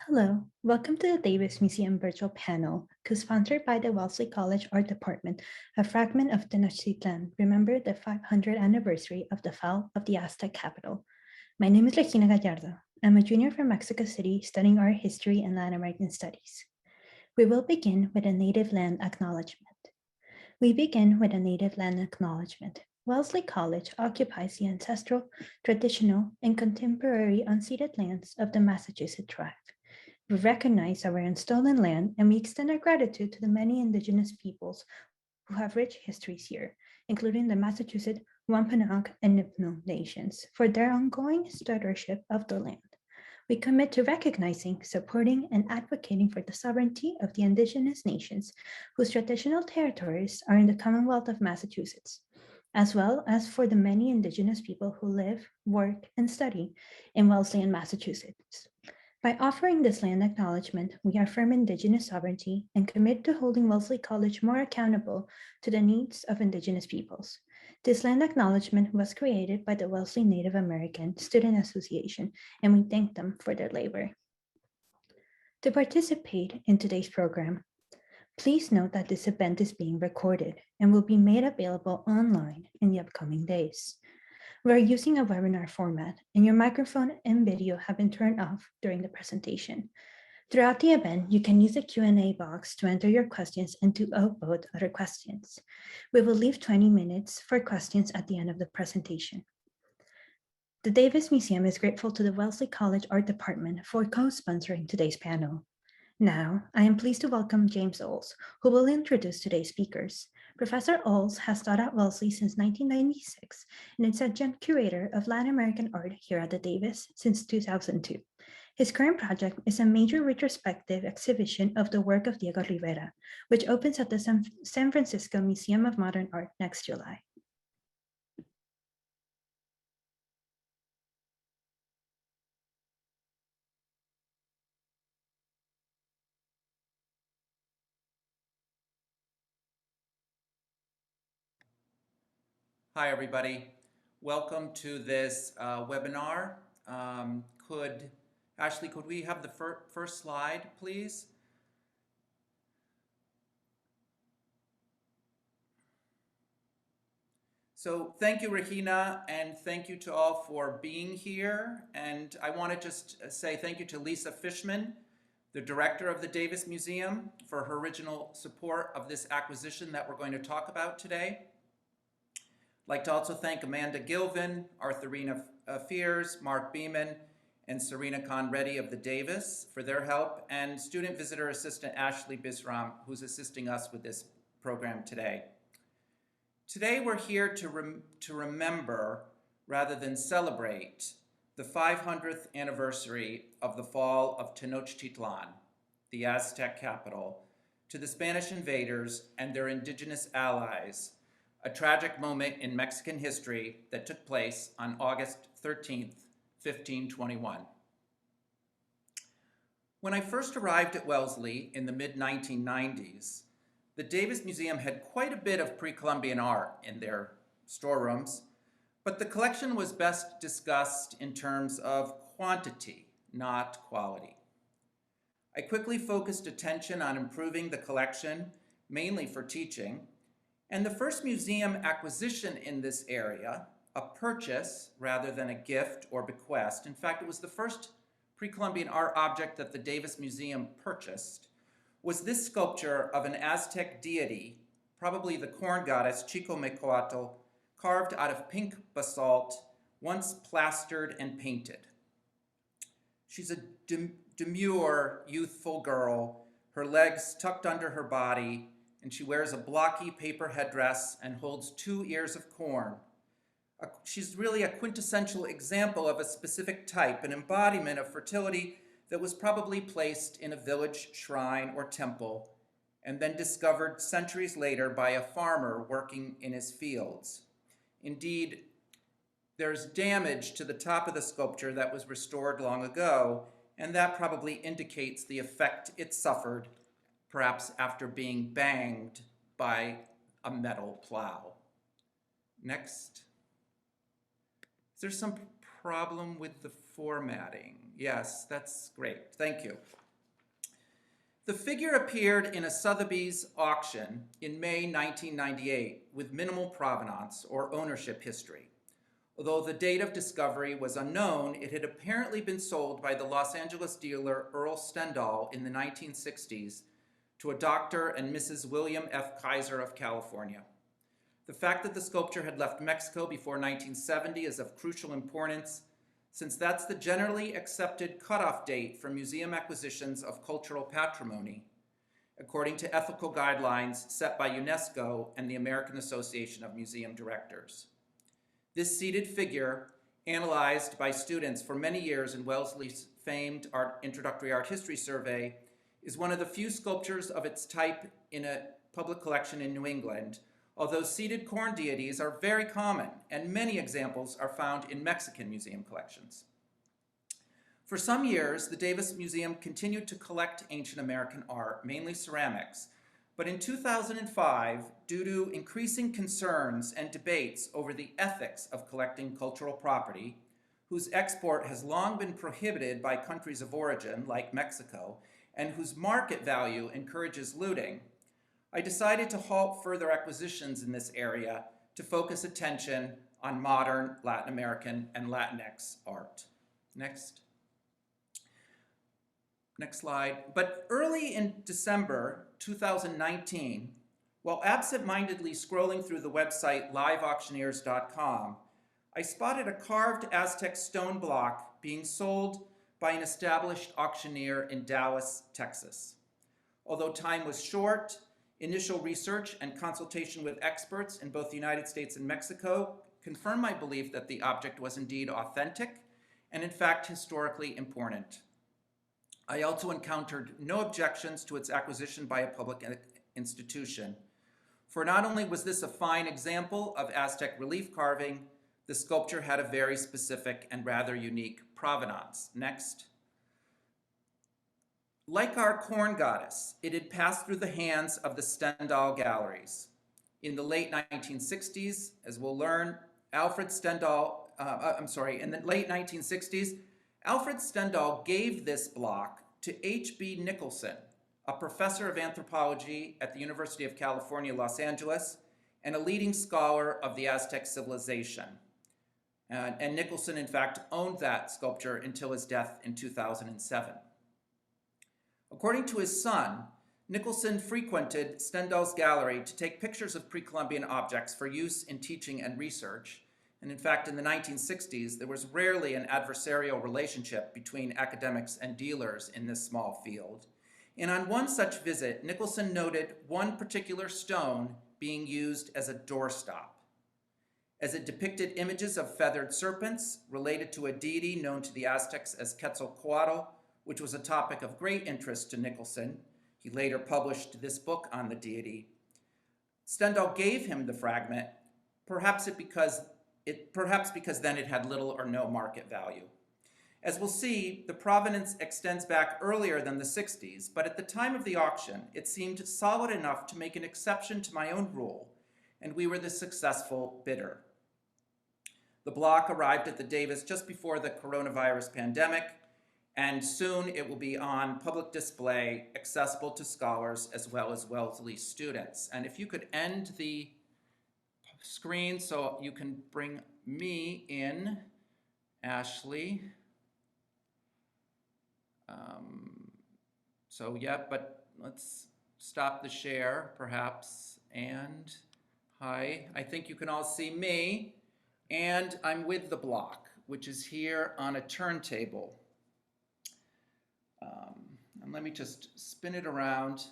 Hello, welcome to the Davis Museum virtual panel, co-sponsored by the Wellesley College Art Department, a fragment of Tenochtitlan, remember the 500th anniversary of the fall of the Aztec capital. My name is Regina Gallardo. I'm a junior from Mexico City studying art history and Latin American studies. We will begin with a native land acknowledgement. Wellesley College occupies the ancestral, traditional, and contemporary unceded lands of the Massachusetts tribe. We recognize our unstolen land and we extend our gratitude to the many Indigenous peoples who have rich histories here, including the Massachusetts, Wampanoag, and Nipmuc nations, for their ongoing stewardship of the land. We commit to recognizing, supporting, and advocating for the sovereignty of the Indigenous nations whose traditional territories are in the Commonwealth of Massachusetts, as well as for the many Indigenous people who live, work, and study in Wellesley and Massachusetts. By offering this land acknowledgement, we affirm Indigenous sovereignty and commit to holding Wellesley College more accountable to the needs of Indigenous peoples. This land acknowledgement was created by the Wellesley Native American Student Association, and we thank them for their labor. To participate in today's program, please note that this event is being recorded and will be made available online in the upcoming days. We are using a webinar format, and your microphone and video have been turned off during the presentation. Throughout the event, you can use the Q&A box to enter your questions and to upvote other questions. We will leave 20 minutes for questions at the end of the presentation. The Davis Museum is grateful to the Wellesley College Art Department for co-sponsoring today's panel. Now, I am pleased to welcome James Oles, who will introduce today's speakers. Professor Oles has taught at Wellesley since 1996 and is Adjunct Curator of Latin American Art here at the Davis since 2002. His current project is a major retrospective exhibition of the work of Diego Rivera, which opens at the San Francisco Museum of Modern Art next July. Hi, everybody. Welcome to this webinar. Ashley, could we have the first slide, please? So thank you, Regina, and thank you to all for being here. And I want to just say thank you to Lisa Fishman, the director of the Davis Museum, for her original support of this acquisition that we're going to talk about today. I'd like to also thank Amanda Gilvin, Arthurina Fears, Mark Beeman, and Serena Conreddy of the Davis for their help, and student visitor assistant Ashley Bisram, who's assisting us with this program today. Today we're here to remember, rather than celebrate, the 500th anniversary of the fall of Tenochtitlan, the Aztec capital, to the Spanish invaders and their indigenous allies, a tragic moment in Mexican history that took place on August 13th, 1521. When I first arrived at Wellesley in the mid-1990s, the Davis Museum had quite a bit of pre-Columbian art in their storerooms, but the collection was best discussed in terms of quantity, not quality. I quickly focused attention on improving the collection, mainly for teaching, and the first museum acquisition in this area, a purchase rather than a gift or bequest, in fact, it was the first pre-Columbian art object that the Davis Museum purchased, was this sculpture of an Aztec deity, probably the corn goddess Chicomecoatl, carved out of pink basalt, once plastered and painted. She's a demure, youthful girl, her legs tucked under her body, and she wears a blocky paper headdress and holds 2 ears of corn. She's really a quintessential example of a specific type, an embodiment of fertility that was probably placed in a village shrine or temple and then discovered centuries later by a farmer working in his fields. Indeed, there's damage to the top of the sculpture that was restored long ago, and that probably indicates the effect it suffered, perhaps after being banged by a metal plow. Next. Is there some problem with the formatting. Yes, that's great. Thank you. The figure appeared in a Sotheby's auction in May 1998 with minimal provenance or ownership history. Although the date of discovery was unknown, it had apparently been sold by the Los Angeles dealer Earl Stendahl in the 1960s to a Dr. and Mrs. William F. Kaiser of California. The fact that the sculpture had left Mexico before 1970 is of crucial importance, since that's the generally accepted cutoff date for museum acquisitions of cultural patrimony, according to ethical guidelines set by UNESCO and the American Association of Museum Directors. This seated figure, analyzed by students for many years in Wellesley's famed introductory art history survey, is one of the few sculptures of its type in a public collection in New England, although seated corn deities are very common, and many examples are found in Mexican museum collections. For some years, the Davis Museum continued to collect ancient American art, mainly ceramics, but in 2005, due to increasing concerns and debates over the ethics of collecting cultural property, whose export has long been prohibited by countries of origin, like Mexico, and whose market value encourages looting, I decided to halt further acquisitions in this area to focus attention on modern Latin American and Latinx art. Next slide. But early in December 2019, while absent-mindedly scrolling through the website liveauctioneers.com, I spotted a carved Aztec stone block being sold by an established auctioneer in Dallas, Texas. Although time was short, initial research and consultation with experts in both the United States and Mexico confirmed my belief that the object was indeed authentic and in fact historically important. I also encountered no objections to its acquisition by a public institution, for not only was this a fine example of Aztec relief carving, the sculpture had a very specific and rather unique provenance. Next. Like our corn goddess, it had passed through the hands of the Stendahl galleries. In the late 1960s, as we'll learn, in the late 1960s, Alfred Stendahl gave this block to H.B. Nicholson, a professor of anthropology at the University of California, Los Angeles, and a leading scholar of the Aztec civilization. And Nicholson, in fact, owned that sculpture until his death in 2007. According to his son, Nicholson frequented Stendahl's gallery to take pictures of pre-Columbian objects for use in teaching and research. And in fact, in the 1960s, there was rarely an adversarial relationship between academics and dealers in this small field. And on one such visit, Nicholson noted one particular stone being used as a doorstop, as it depicted images of feathered serpents related to a deity known to the Aztecs as Quetzalcoatl, which was a topic of great interest to Nicholson. He later published this book on the deity. Stendahl gave him the fragment, perhaps because then it had little or no market value. As we'll see, the provenance extends back earlier than the 60s, but at the time of the auction, it seemed solid enough to make an exception to my own rule, and we were the successful bidder. The block arrived at the Davis just before the coronavirus pandemic, and soon it will be on public display, accessible to scholars as well as Wellesley students. And if you could end the screen so you can bring me in, Ashley. But let's stop the share perhaps. And hi, I think you can all see me. And I'm with the block, which is here on a turntable. And let me just spin it around.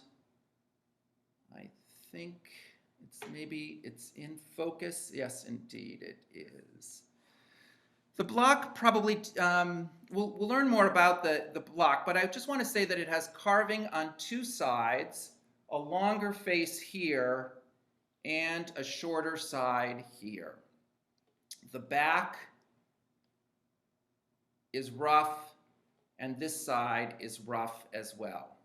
I think it's in focus. Yes, indeed it is. The block probably, we'll learn more about the block, but I just want to say that it has carving on two sides, a longer face here, and a shorter side here. The back is rough, and this side is rough as well.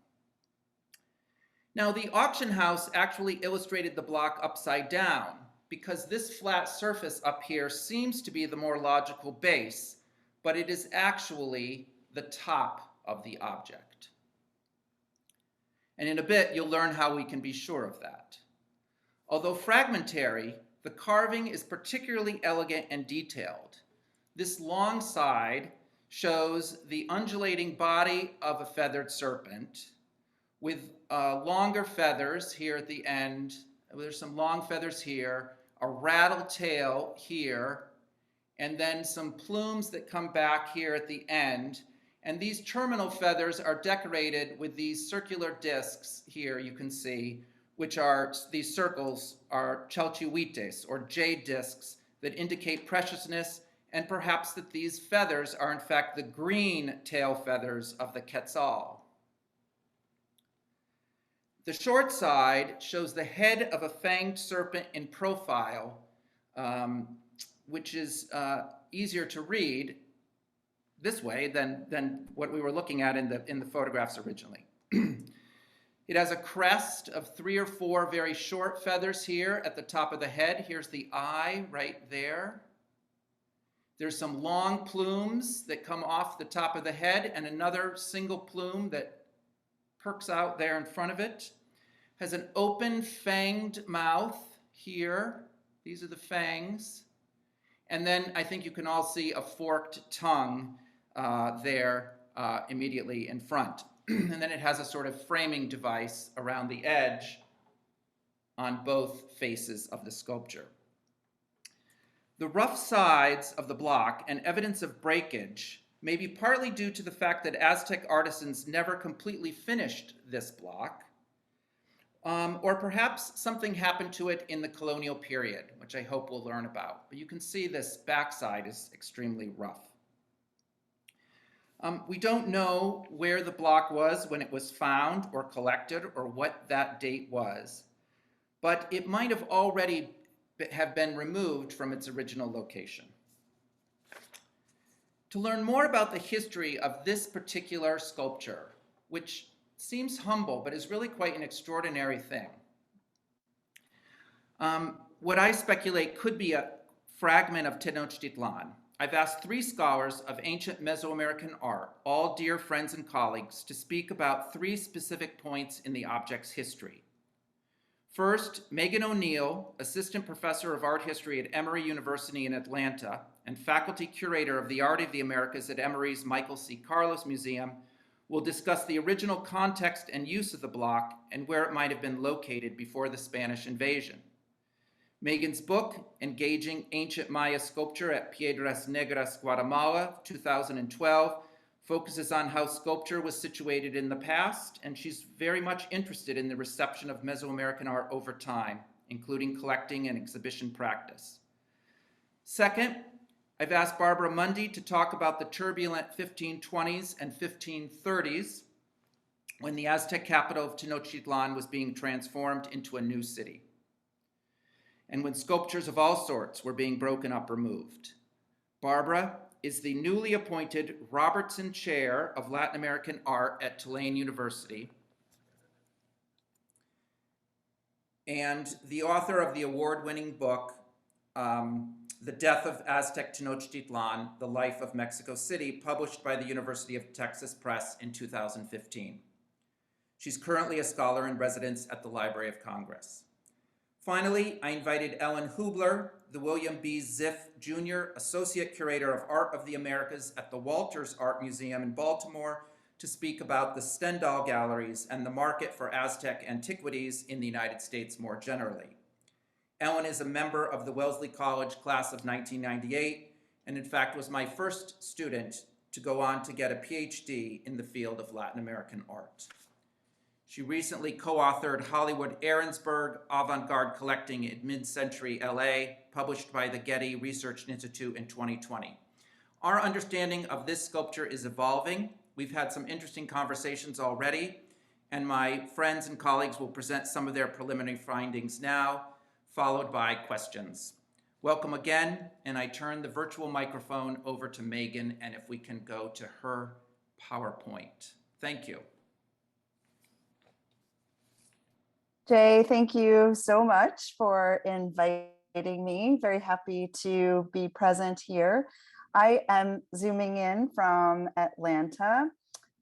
Now, the auction house actually illustrated the block upside down because this flat surface up here seems to be the more logical base, but it is actually the top of the object. And in a bit, you'll learn how we can be sure of that. Although fragmentary, the carving is particularly elegant and detailed. This long side shows the undulating body of a feathered serpent with longer feathers here at the end. There's some long feathers here, a rattle tail here, and then some plumes that come back here at the end. And these terminal feathers are decorated with these circular discs here, you can see, which are, these circles are chalchihuites, or jade discs, that indicate preciousness, and perhaps that these feathers are in fact the green tail feathers of the Quetzal. The short side shows the head of a fanged serpent in profile, which is easier to read this way than what we were looking at in the photographs originally. It has a crest of 3 or 4 very short feathers here at the top of the head. Here's the eye right there. There's some long plumes that come off the top of the head and another single plume that perks out there in front of it. Has an open fanged mouth here. These are the fangs. And then I think you can all see a forked tongue there immediately in front. And then it has a sort of framing device around the edge on both faces of the sculpture. The rough sides of the block and evidence of breakage may be partly due to the fact that Aztec artisans never completely finished this block, or perhaps something happened to it in the colonial period, which I hope we'll learn about. But you can see this backside is extremely rough. We don't know where the block was when it was found or collected or what that date was, but it might have already have been removed from its original location. To learn more about the history of this particular sculpture, which seems humble but is really quite an extraordinary thing, what I speculate could be a fragment of Tenochtitlan. I've asked 3 scholars of ancient Mesoamerican art, all dear friends and colleagues, to speak about 3 specific points in the object's history. First, Megan O'Neill, assistant professor of art history at Emory University in Atlanta and faculty curator of the Art of the Americas at Emory's Michael C. Carlos Museum, will discuss the original context and use of the block and where it might have been located before the Spanish invasion. Megan's book, Engaging Ancient Maya Sculpture at Piedras Negras, Guatemala, 2012, focuses on how sculpture was situated in the past, and she's very much interested in the reception of Mesoamerican art over time, including collecting and exhibition practice. Second, I've asked Barbara Mundy to talk about the turbulent 1520s and 1530s when the Aztec capital of Tenochtitlan was being transformed into a new city, and when sculptures of all sorts were being broken up or moved. Barbara is the newly appointed Robertson Chair of Latin American Art at Tulane University and the author of the award-winning book, The Death of Aztec Tenochtitlan, The Life of Mexico City, published by the University of Texas Press in 2015. She's currently a scholar in residence at the Library of Congress. Finally, I invited Ellen Hoobler, the William B. Ziff Jr. Associate Curator of Art of the Americas at the Walters Art Museum in Baltimore, to speak about the Stendahl galleries and the market for Aztec antiquities in the United States more generally. Ellen is a member of the Wellesley College class of 1998, and in fact was my first student to go on to get a PhD in the field of Latin American art. She recently co-authored Hollywood Ahrensburg, Avant-Garde Collecting in Mid-Century LA, published by the Getty Research Institute in 2020. Our understanding of this sculpture is evolving. We've had some interesting conversations already, and my friends and colleagues will present some of their preliminary findings now, followed by questions. Welcome again, and I turn the virtual microphone over to Megan, and if we can go to her PowerPoint. Thank you. Jay, thank you so much for inviting me. Very happy to be present here. I am zooming in from Atlanta,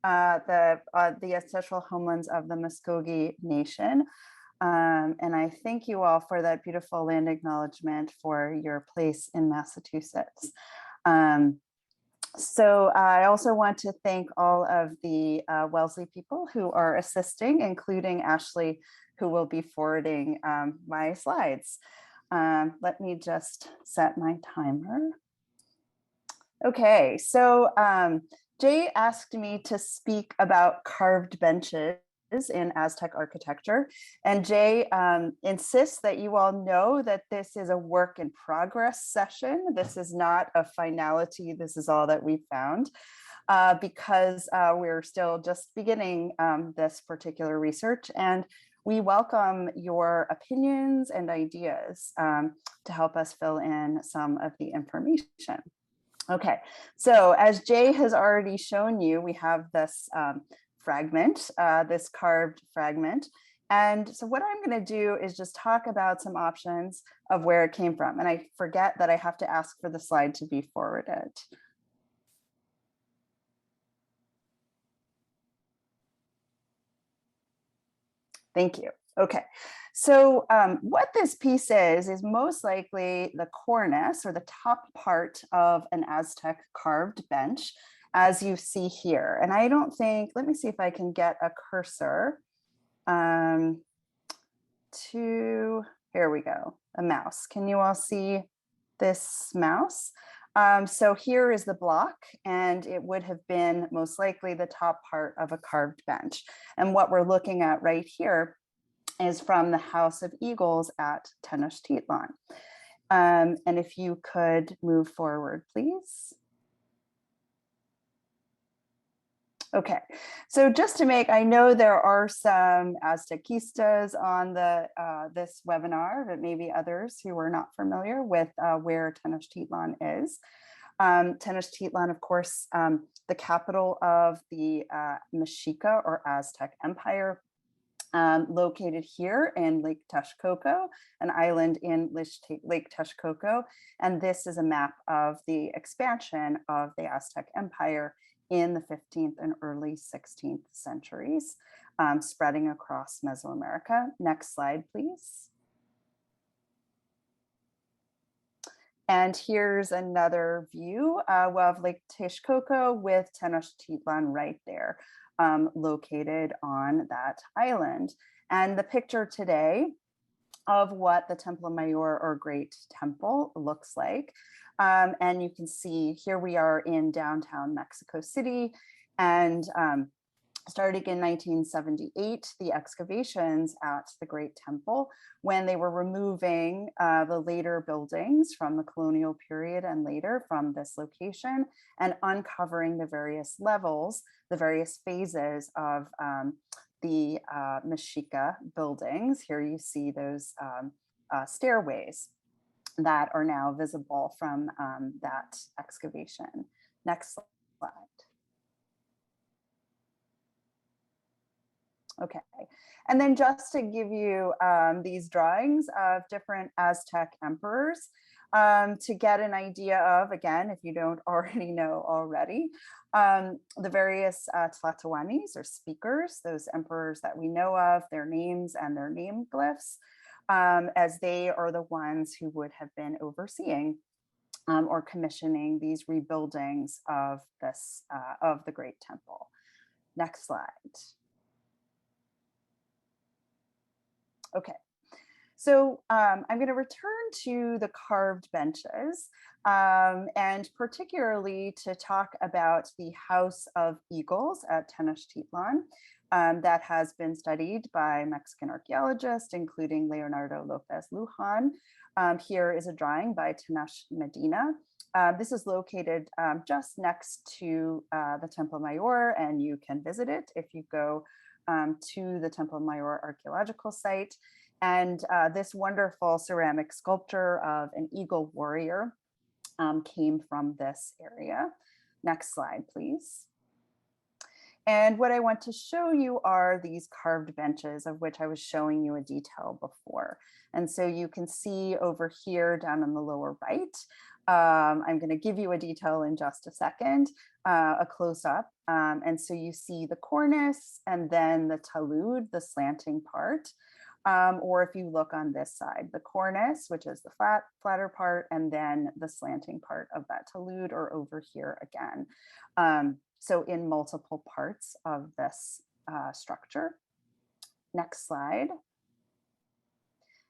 the ancestral homelands of the Muskogee Nation. And I thank you all for that beautiful land acknowledgement for your place in Massachusetts. So I also want to thank all of the Wellesley people who are assisting, including Ashley, who will be forwarding my slides. Let me just set my timer. Okay, so Jay asked me to speak about carved benches in Aztec architecture. And Jay insists that you all know that this is a work in progress session. This is not a finality. This is all that we found because we're still just beginning this particular research. And we welcome your opinions and ideas to help us fill in some of the information. Okay, so as Jay has already shown you, we have this fragment, this carved fragment. And so what I'm going to do is just talk about some options of where it came from. And I forget that I have to ask for the slide to be forwarded. Thank you. Okay, so what this piece is most likely the cornice or the top part of an Aztec carved bench, as you see here. And I don't think, let me see if I can get a cursor to, here we go, a mouse. Can you all see this mouse? So here is the block, and it would have been most likely the top part of a carved bench. And what we're looking at right here is from the House of Eagles at Tenochtitlan. And if you could move forward, please. Okay, so just to make, I know there are some Aztecistas on the this webinar, but maybe others who are not familiar with where Tenochtitlan is. Tenochtitlan, of course, the capital of the Mexica or Aztec Empire, located here in Lake Texcoco, an island in Lake Texcoco. And this is a map of the expansion of the Aztec Empire in the 15th and early 16th centuries, spreading across Mesoamerica. Next slide, please. And here's another view of Lake Texcoco with Tenochtitlan right there, located on that island. And the picture today of what the Templo Mayor or Great Temple looks like. And you can see here we are in downtown Mexico City, and starting in 1978, the excavations at the Great Temple, when they were removing the later buildings from the colonial period and later from this location and uncovering the various levels, the various phases of the Mexica buildings. Here you see those stairways that are now visible from that excavation. Next slide. Okay, and then just to give you these drawings of different Aztec emperors to get an idea of, again, if you don't already know already, the various Tlatoanis or speakers, those emperors that we know of, their names and their name glyphs, as they are the ones who would have been overseeing or commissioning these rebuildings of this of the Great Temple. Next slide. Okay, so I'm going to return to the carved benches and particularly to talk about the House of Eagles at Tenochtitlan that has been studied by Mexican archaeologists, including Leonardo Lopez Lujan. Here is a drawing by Tenoch Medina. This is located just next to the Templo Mayor, and you can visit it if you go to the Templo Mayor archaeological site. And this wonderful ceramic sculpture of an eagle warrior came from this area. Next slide, please. And what I want to show you are these carved benches, of which I was showing you a detail before. And so you can see over here down in the lower right, I'm going to give you a detail in just a second, a close-up. And so you see the cornice and then the talud, the slanting part. Or if you look on this side, the cornice, which is the flatter part, and then the slanting part of that talud, or over here again. So in multiple parts of this structure. Next slide.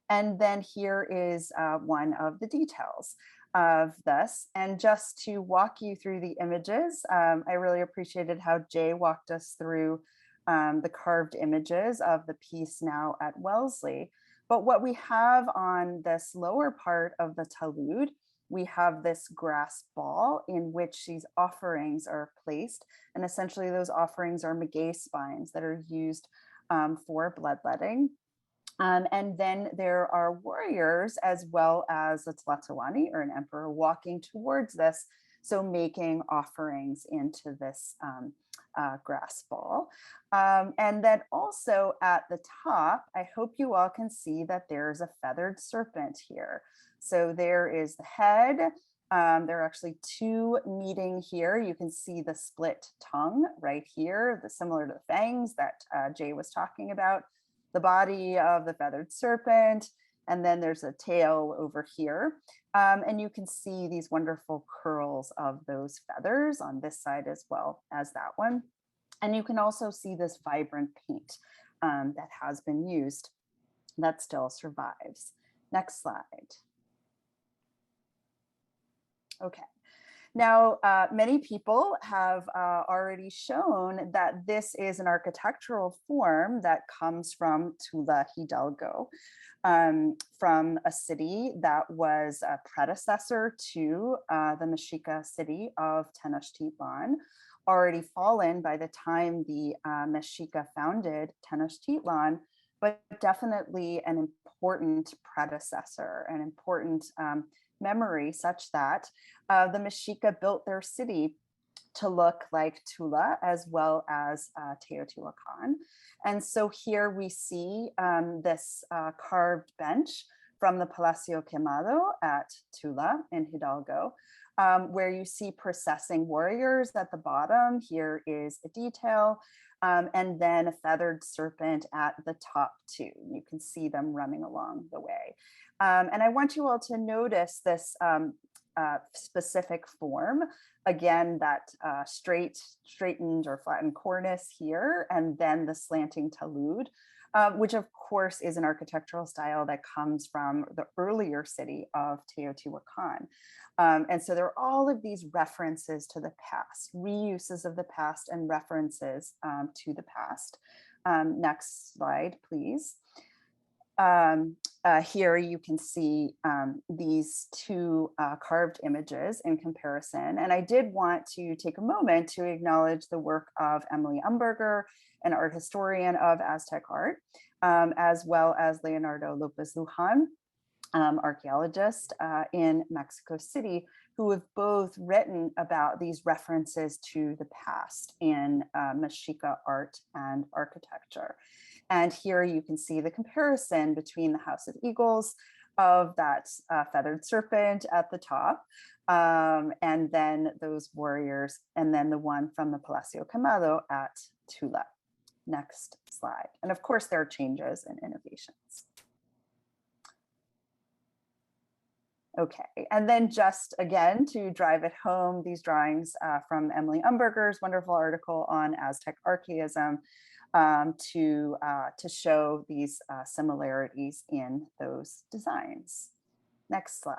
And then here is one of the details of this. And just to walk you through the images, I really appreciated how Jay walked us through the carved images of the piece now at Wellesley. But what we have on this lower part of the talud, we have this grass ball in which these offerings are placed. And essentially those offerings are maguey spines that are used for bloodletting. And then there are warriors as well as a Tlatoani, or an emperor, walking towards this, so making offerings into this grass ball. And then also at the top, I hope you all can see that there's a feathered serpent here. So there is the head. There are actually two meeting here. You can see the split tongue right here, similar to the fangs that Jay was talking about. The body of the feathered serpent, and then there's a tail over here. And you can see these wonderful curls of those feathers on this side as well as that one. And you can also see this vibrant paint that has been used that still survives. Next slide. Okay. Now, many people have already shown that this is an architectural form that comes from Tula Hidalgo, from a city that was a predecessor to the Mexica city of Tenochtitlan, already fallen by the time the Mexica founded Tenochtitlan, but definitely an important predecessor, an important memory, such that the Mexica built their city to look like Tula as well as Teotihuacan. And so here we see this carved bench from the Palacio Quemado at Tula in Hidalgo, where you see processing warriors at the bottom. Here is a detail, and then a feathered serpent at the top too. You can see them running along the way. And I want you all to notice this specific form. Again, that straightened or flattened cornice here, and then the slanting talud, which of course is an architectural style that comes from the earlier city of Teotihuacan. And so there are all of these references to the past, reuses of the past and references to the past. Next slide, please. Here you can see these two carved images in comparison. And I did want to take a moment to acknowledge the work of Emily Umberger, an art historian of Aztec art, as well as Leonardo Lopez Lujan, archaeologist in Mexico City, who have both written about these references to the past in Mexica art and architecture. And here you can see the comparison between the House of Eagles of that feathered serpent at the top, and then those warriors, and then the one from the Palacio Quemado at Tula. Next slide. And of course, there are changes and innovations. Okay, and then just again to drive it home, these drawings from Emily Umberger's wonderful article on Aztec archaism, to show these similarities in those designs. Next slide.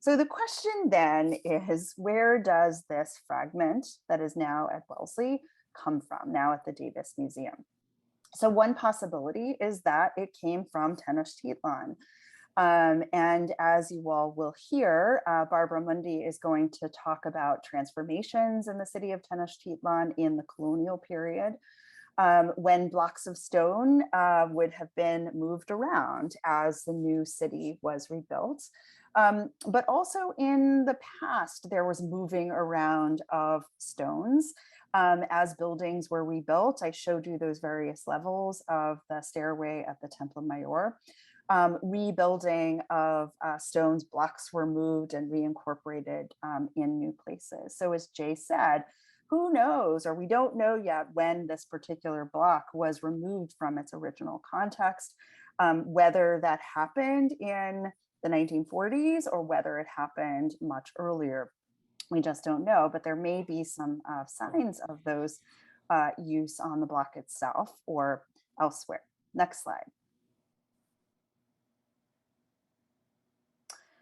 So the question then is, where does this fragment that is now at Wellesley come from, now at the Davis Museum? So one possibility is that it came from Tenochtitlan. And as you all will hear, Barbara Mundy is going to talk about transformations in the city of Tenochtitlan in the colonial period, when blocks of stone would have been moved around as the new city was rebuilt. But also in the past, there was moving around of stones as buildings were rebuilt. I showed you those various levels of the stairway at the Templo Mayor. rebuilding of stones, blocks were moved and reincorporated in new places. So as Jay said, who knows, or we don't know yet when this particular block was removed from its original context, whether that happened in the 1940s or whether it happened much earlier. We just don't know, but there may be some signs of those use on the block itself or elsewhere. Next slide.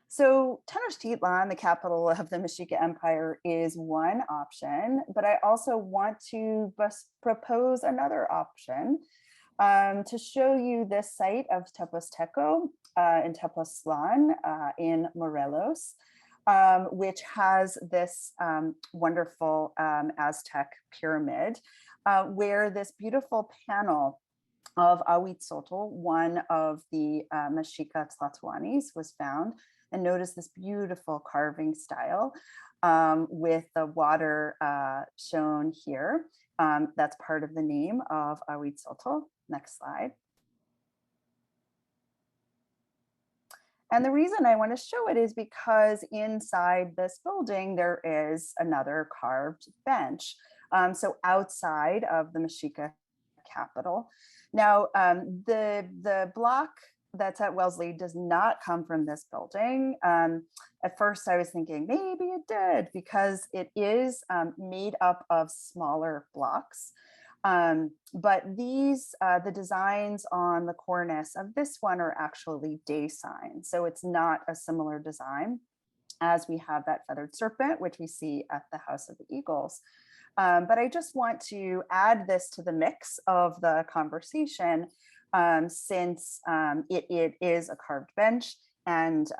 So Tenochtitlan, the capital of the Mexica Empire, is one option, but I also want to propose another option to show you this site of Teposteco in Tepoztlan in Morelos, which has this wonderful Aztec pyramid, where this beautiful panel of Ahuitzotl, one of the Mexica Tlatoanis, was found. And notice this beautiful carving style with the water shown here. That's part of the name of Ahuitzotl. Next slide. And the reason I want to show it is because inside this building, there is another carved bench. So outside of the Mexica capital. Now, the block that's at Wellesley does not come from this building. At first I was thinking maybe it did because it is made up of smaller blocks. But these, the designs on the cornice of this one are actually day signs. So it's not a similar design as we have that feathered serpent, which we see at the House of the Eagles. But I just want to add this to the mix of the conversation since it is a carved bench, and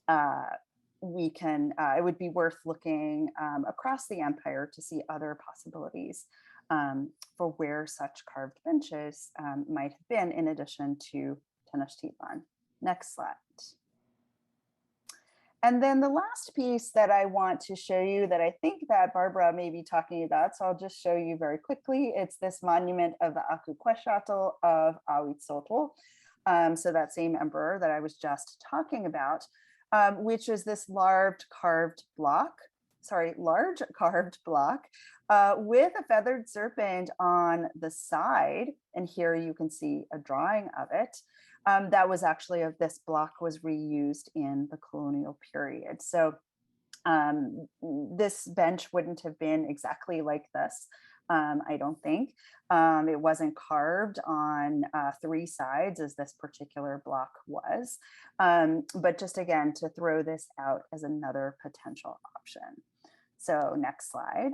it would be worth looking across the empire to see other possibilities for where such carved benches might have been in addition to Tenochtitlan. Next slide. And then the last piece that I want to show you that I think that Barbara may be talking about, so I'll just show you very quickly. It's this monument of the Quetzalcoatl of Ahuitzotl. So that same emperor that I was just talking about, which is this large carved block with a feathered serpent on the side. And here you can see a drawing of it. That was actually this block was reused in the colonial period. So this bench wouldn't have been exactly like this, I don't think. It wasn't carved on three sides as this particular block was, but just again, to throw this out as another potential option. So next slide.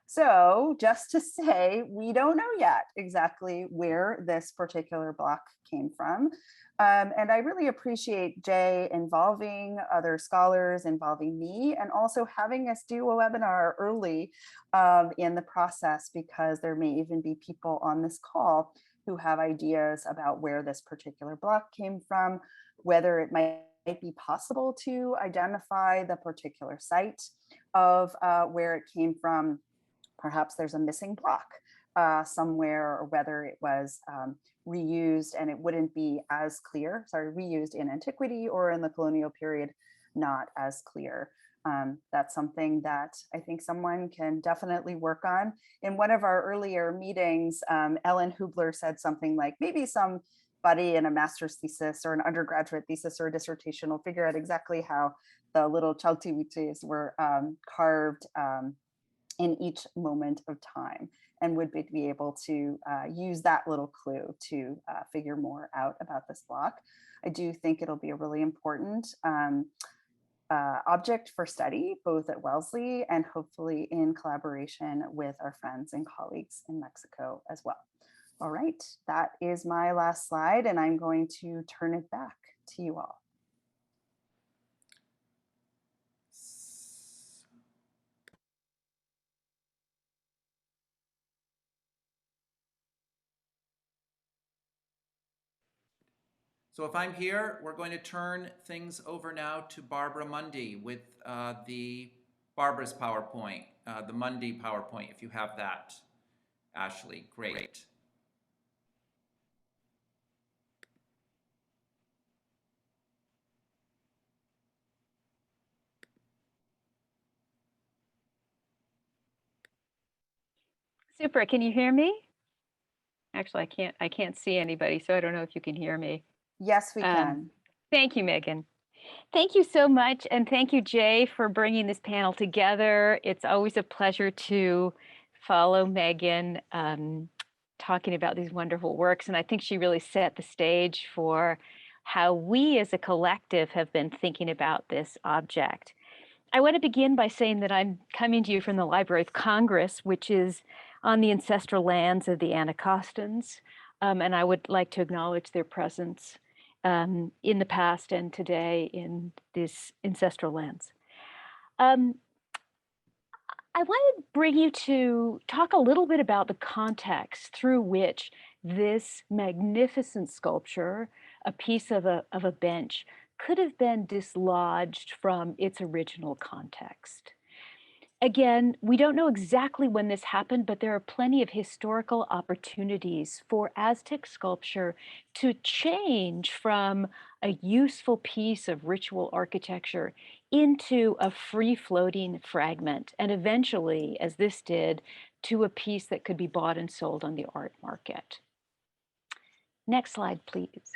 So just to say, we don't know yet exactly where this particular block came from. And I really appreciate Jay involving other scholars, involving me, and also having us do a webinar early in the process, because there may even be people on this call who have ideas about where this particular block came from, whether it might be possible to identify the particular site of where it came from. Perhaps there's a missing block somewhere, or whether it was reused and it wouldn't be as clear, reused in antiquity or in the colonial period, not as clear. That's something that I think someone can definitely work on. In one of our earlier meetings, Ellen Hoobler said something like, maybe somebody in a master's thesis or an undergraduate thesis or a dissertation will figure out exactly how the little chaltiwites were carved in each moment of time, and would be able to use that little clue to figure more out about this block. I do think it'll be a really important object for study, both at Wellesley and hopefully in collaboration with our friends and colleagues in Mexico as well. All right, that is my last slide, and I'm going to turn it back to you all. So if I'm here, we're going to turn things over now to Barbara Mundy with the Barbara's PowerPoint, the Mundy PowerPoint, if you have that. Ashley, great. Super. Can you hear me? Actually, I can't see anybody, so I don't know if you can hear me. Yes, we can. Thank you, Megan. Thank you so much. And thank you, Jay, for bringing this panel together. It's always a pleasure to follow Megan talking about these wonderful works. And I think she really set the stage for how we as a collective have been thinking about this object. I want to begin by saying that I'm coming to you from the Library of Congress, which is on the ancestral lands of the Anacostans. And I would like to acknowledge their presence in the past and today in these ancestral lands. I want to bring you to talk a little bit about the context through which this magnificent sculpture, a piece of a bench, could have been dislodged from its original context. Again, we don't know exactly when this happened, but there are plenty of historical opportunities for Aztec sculpture to change from a useful piece of ritual architecture into a free-floating fragment, and eventually, as this did, to a piece that could be bought and sold on the art market. Next slide, please.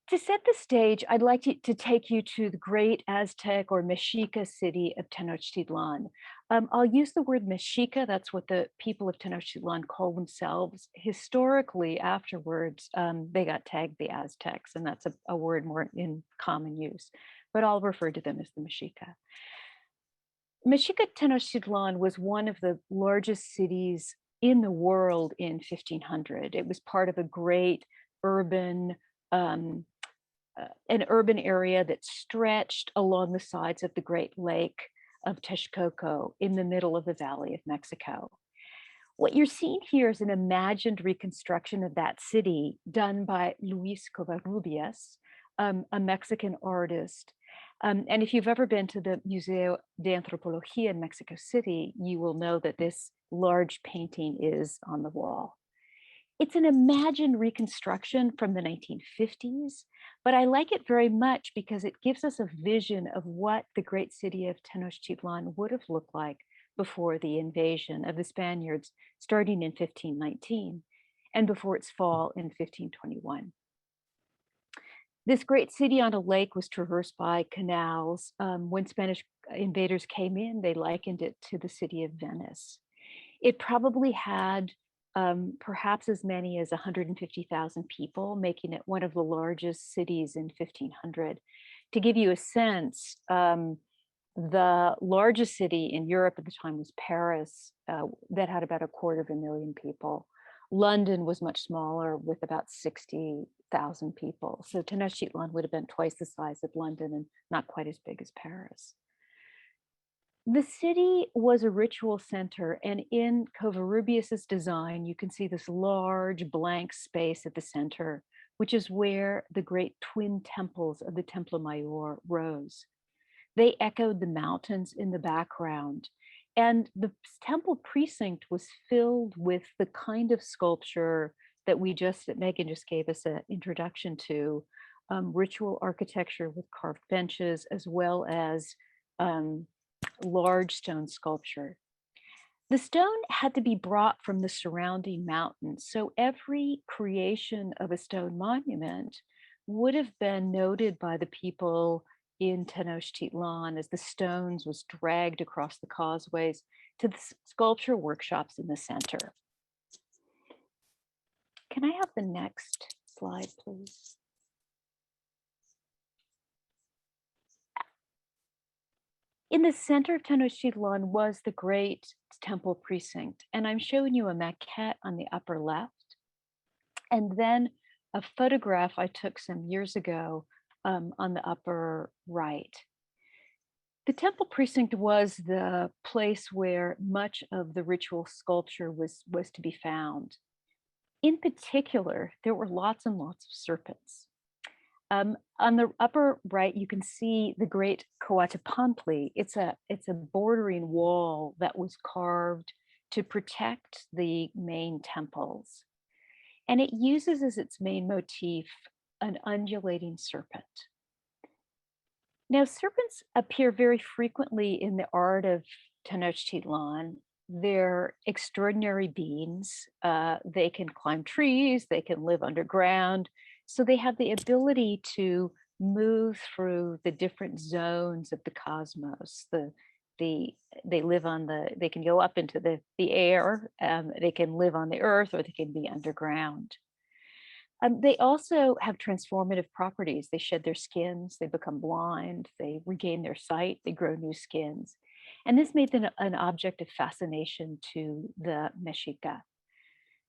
To set the stage, I'd like to take you to the great Aztec or Mexica city of Tenochtitlan. I'll use the word Mexica, that's what the people of Tenochtitlan call themselves. Historically, afterwards, they got tagged the Aztecs, and that's a word more in common use, but I'll refer to them as the Mexica. Mexica Tenochtitlan was one of the largest cities in the world in 1500. It was part of a great urban an urban area that stretched along the sides of the Great Lake of Texcoco in the middle of the Valley of Mexico. What you're seeing here is an imagined reconstruction of that city done by Luis Covarrubias, a Mexican artist. And if you've ever been to the Museo de Antropología in Mexico City, you will know that this large painting is on the wall. It's an imagined reconstruction from the 1950s, but I like it very much because it gives us a vision of what the great city of Tenochtitlan would have looked like before the invasion of the Spaniards starting in 1519 and before its fall in 1521. This great city on a lake was traversed by canals. When Spanish invaders came in, they likened it to the city of Venice. It probably had perhaps as many as 150,000 people, making it one of the largest cities in 1500. To give you a sense, the largest city in Europe at the time was Paris, that had about 250,000 people. London was much smaller with about 60,000 people. So Tenochtitlan would have been twice the size of London and not quite as big as Paris. The city was a ritual center, and in Covarrubias's design, you can see this large blank space at the center, which is where the great twin temples of the Templo Mayor rose. They echoed the mountains in the background, and the temple precinct was filled with the kind of sculpture that Megan just gave us an introduction to, ritual architecture with carved benches, as well as large stone sculpture. The stone had to be brought from the surrounding mountains, so every creation of a stone monument would have been noted by the people in Tenochtitlan as the stones was dragged across the causeways to the sculpture workshops in the center. Can I have the next slide, please? In the center of Tenochtitlan was the great temple precinct, and I'm showing you a maquette on the upper left, and then a photograph I took some years ago on the upper right. The temple precinct was the place where much of the ritual sculpture was to be found. In particular, there were lots and lots of serpents. On the upper right, you can see the great Coatepantli. It's a bordering wall that was carved to protect the main temples. And it uses as its main motif an undulating serpent. Now, serpents appear very frequently in the art of Tenochtitlan, they're extraordinary beings. They can climb trees, they can live underground. So they have the ability to move through the different zones of the cosmos. They live on they can go up into the air, they can live on the earth, or they can be underground. They also have transformative properties. They shed their skins, they become blind, they regain their sight, they grow new skins. And this made them an object of fascination to the Mexica.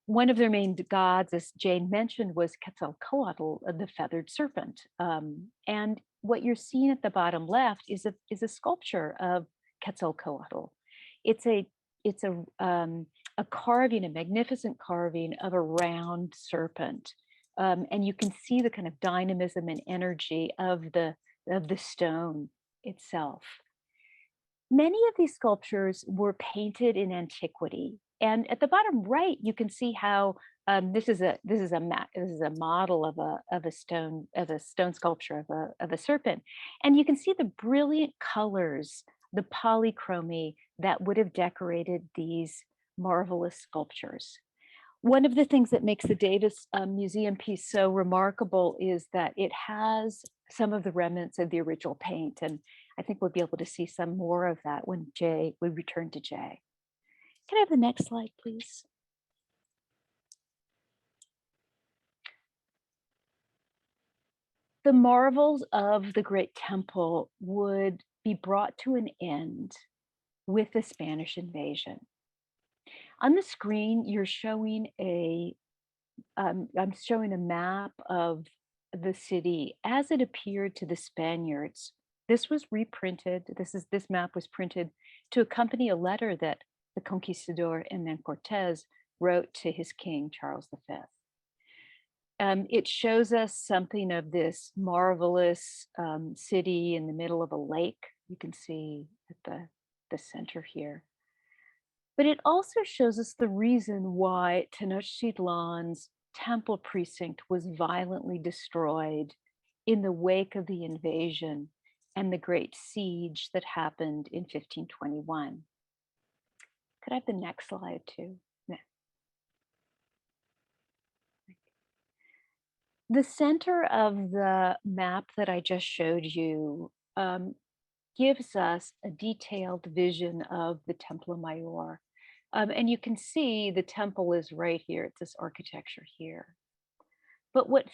One of their main gods, as Jane mentioned, was Quetzalcoatl, the feathered serpent. And what you're seeing at the bottom left is a sculpture of Quetzalcoatl. It's a carving, a magnificent carving of a round serpent. And you can see the kind of dynamism and energy of the stone itself. Many of these sculptures were painted in antiquity, and at the bottom right, you can see how this is a model of a stone sculpture of a serpent, and you can see the brilliant colors, the polychromy that would have decorated these marvelous sculptures. One of the things that makes the Davis Museum piece so remarkable is that it has some of the remnants of the original paint, and I think we'll be able to see some more of that when we return to Jay. Can I have the next slide, please? The marvels of the Great Temple would be brought to an end with the Spanish invasion. On the screen, you're showing I'm showing a map of the city as it appeared to the Spaniards. This was reprinted. This map was printed to accompany a letter that the conquistador and then Cortez wrote to his king, Charles V. It shows us something of this marvelous city in the middle of a lake. You can see at the center here. But it also shows us the reason why Tenochtitlan's temple precinct was violently destroyed in the wake of the invasion and the great siege that happened in 1521. Could I have the next slide too? No. The center of the map that I just showed you gives us a detailed vision of the Templo Mayor. And you can see the temple is right here. It's this architecture here. But what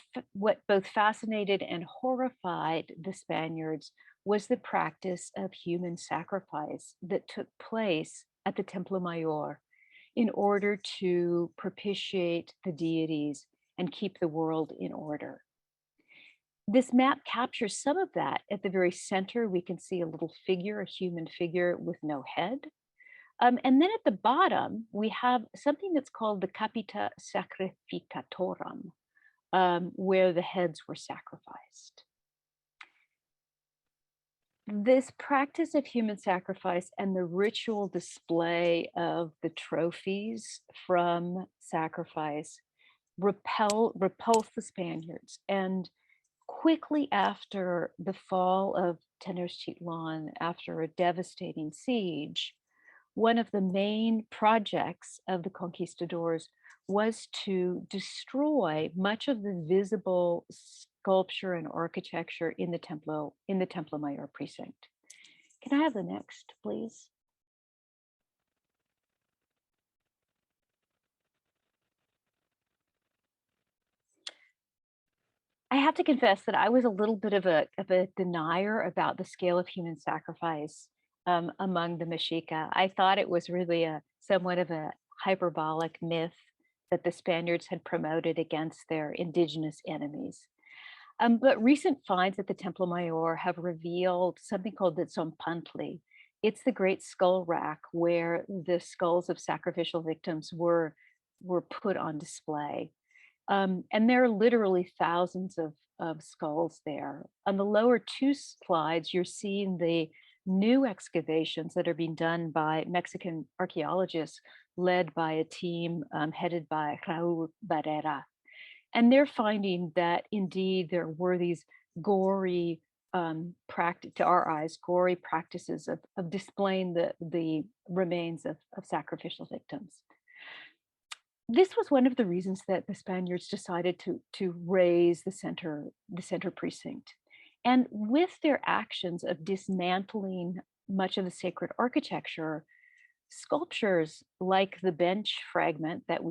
both fascinated and horrified the Spaniards was the practice of human sacrifice that took place at the Templo Mayor in order to propitiate the deities and keep the world in order. This map captures some of that. At the very center, we can see a little figure, a human figure with no head. And then at the bottom, we have something that's called the Capita Sacrificatorum, where the heads were sacrificed. This practice of human sacrifice and the ritual display of the trophies from sacrifice repulsed the Spaniards. And quickly after the fall of Tenochtitlan, after a devastating siege, one of the main projects of the conquistadors was to destroy much of the visible sculpture and architecture in the Templo Mayor precinct. Can I have the next, please? I have to confess that I was a little bit of a denier about the scale of human sacrifice among the Mexica. I thought it was really somewhat of a hyperbolic myth that the Spaniards had promoted against their indigenous enemies. But recent finds at the Templo Mayor have revealed something called the Zombuntli. It's the great skull rack where the skulls of sacrificial victims were put on display. And there are literally thousands of skulls there. On the lower two slides, you're seeing the new excavations that are being done by Mexican archaeologists led by a team headed by Raul Barrera. And they're finding that indeed there were these gory practice, to our eyes, gory practices of displaying the remains of sacrificial victims. This was one of the reasons that the Spaniards decided to raise the center precinct. And with their actions of dismantling much of the sacred architecture, sculptures like the bench fragment that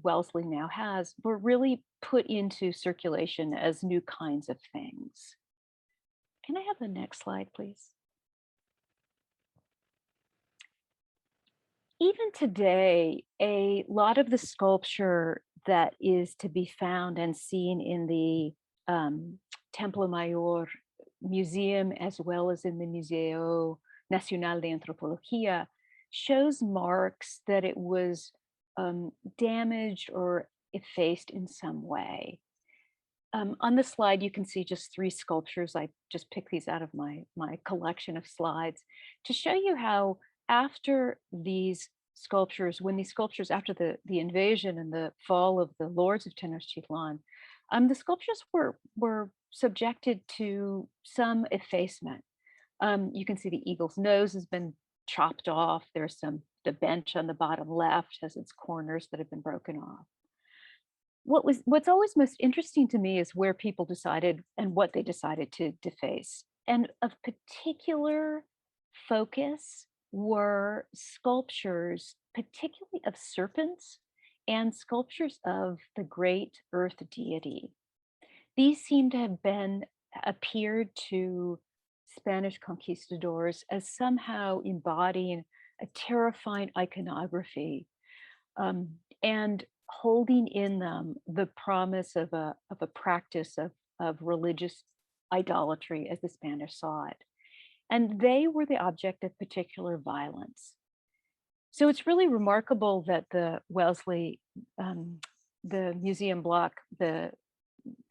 Wellesley now has were really put into circulation as new kinds of things. Can I have the next slide, please? Even today, a lot of the sculpture that is to be found and seen in the Templo Mayor Museum, as well as in the Museo Nacional de Antropología, shows marks that it was damaged or effaced in some way. On the slide, you can see just 3 sculptures. I just picked these out of my collection of slides to show you how after these sculptures, after the invasion and the fall of the lords of Tenochtitlan, the sculptures were subjected to some effacement. You can see the eagle's nose has been chopped off. There's the bench on the bottom left has its corners that have been broken off. What's always most interesting to me is where people decided and what they decided to deface. And of particular focus were sculptures, particularly of serpents and sculptures of the great earth deity. These seem to have appeared to Spanish conquistadors as somehow embodying a terrifying iconography and holding in them the promise of a practice of religious idolatry as the Spanish saw it. And they were the object of particular violence. So it's really remarkable that the Wellesley, the museum block,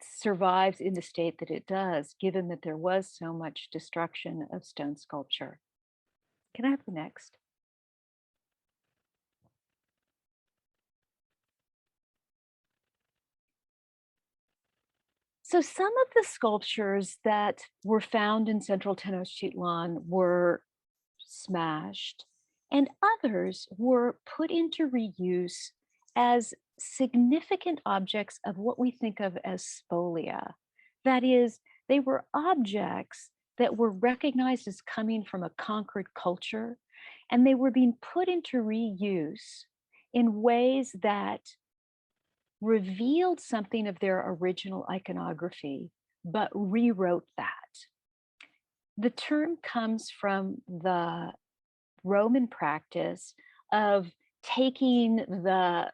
survives in the state that it does, given that there was so much destruction of stone sculpture. Can I have the next? So some of the sculptures that were found in central Tenochtitlan were smashed, and others were put into reuse as significant objects of what we think of as spolia. That is, they were objects that were recognized as coming from a conquered culture, and they were being put into reuse in ways that revealed something of their original iconography, but rewrote that. The term comes from the Roman practice of taking the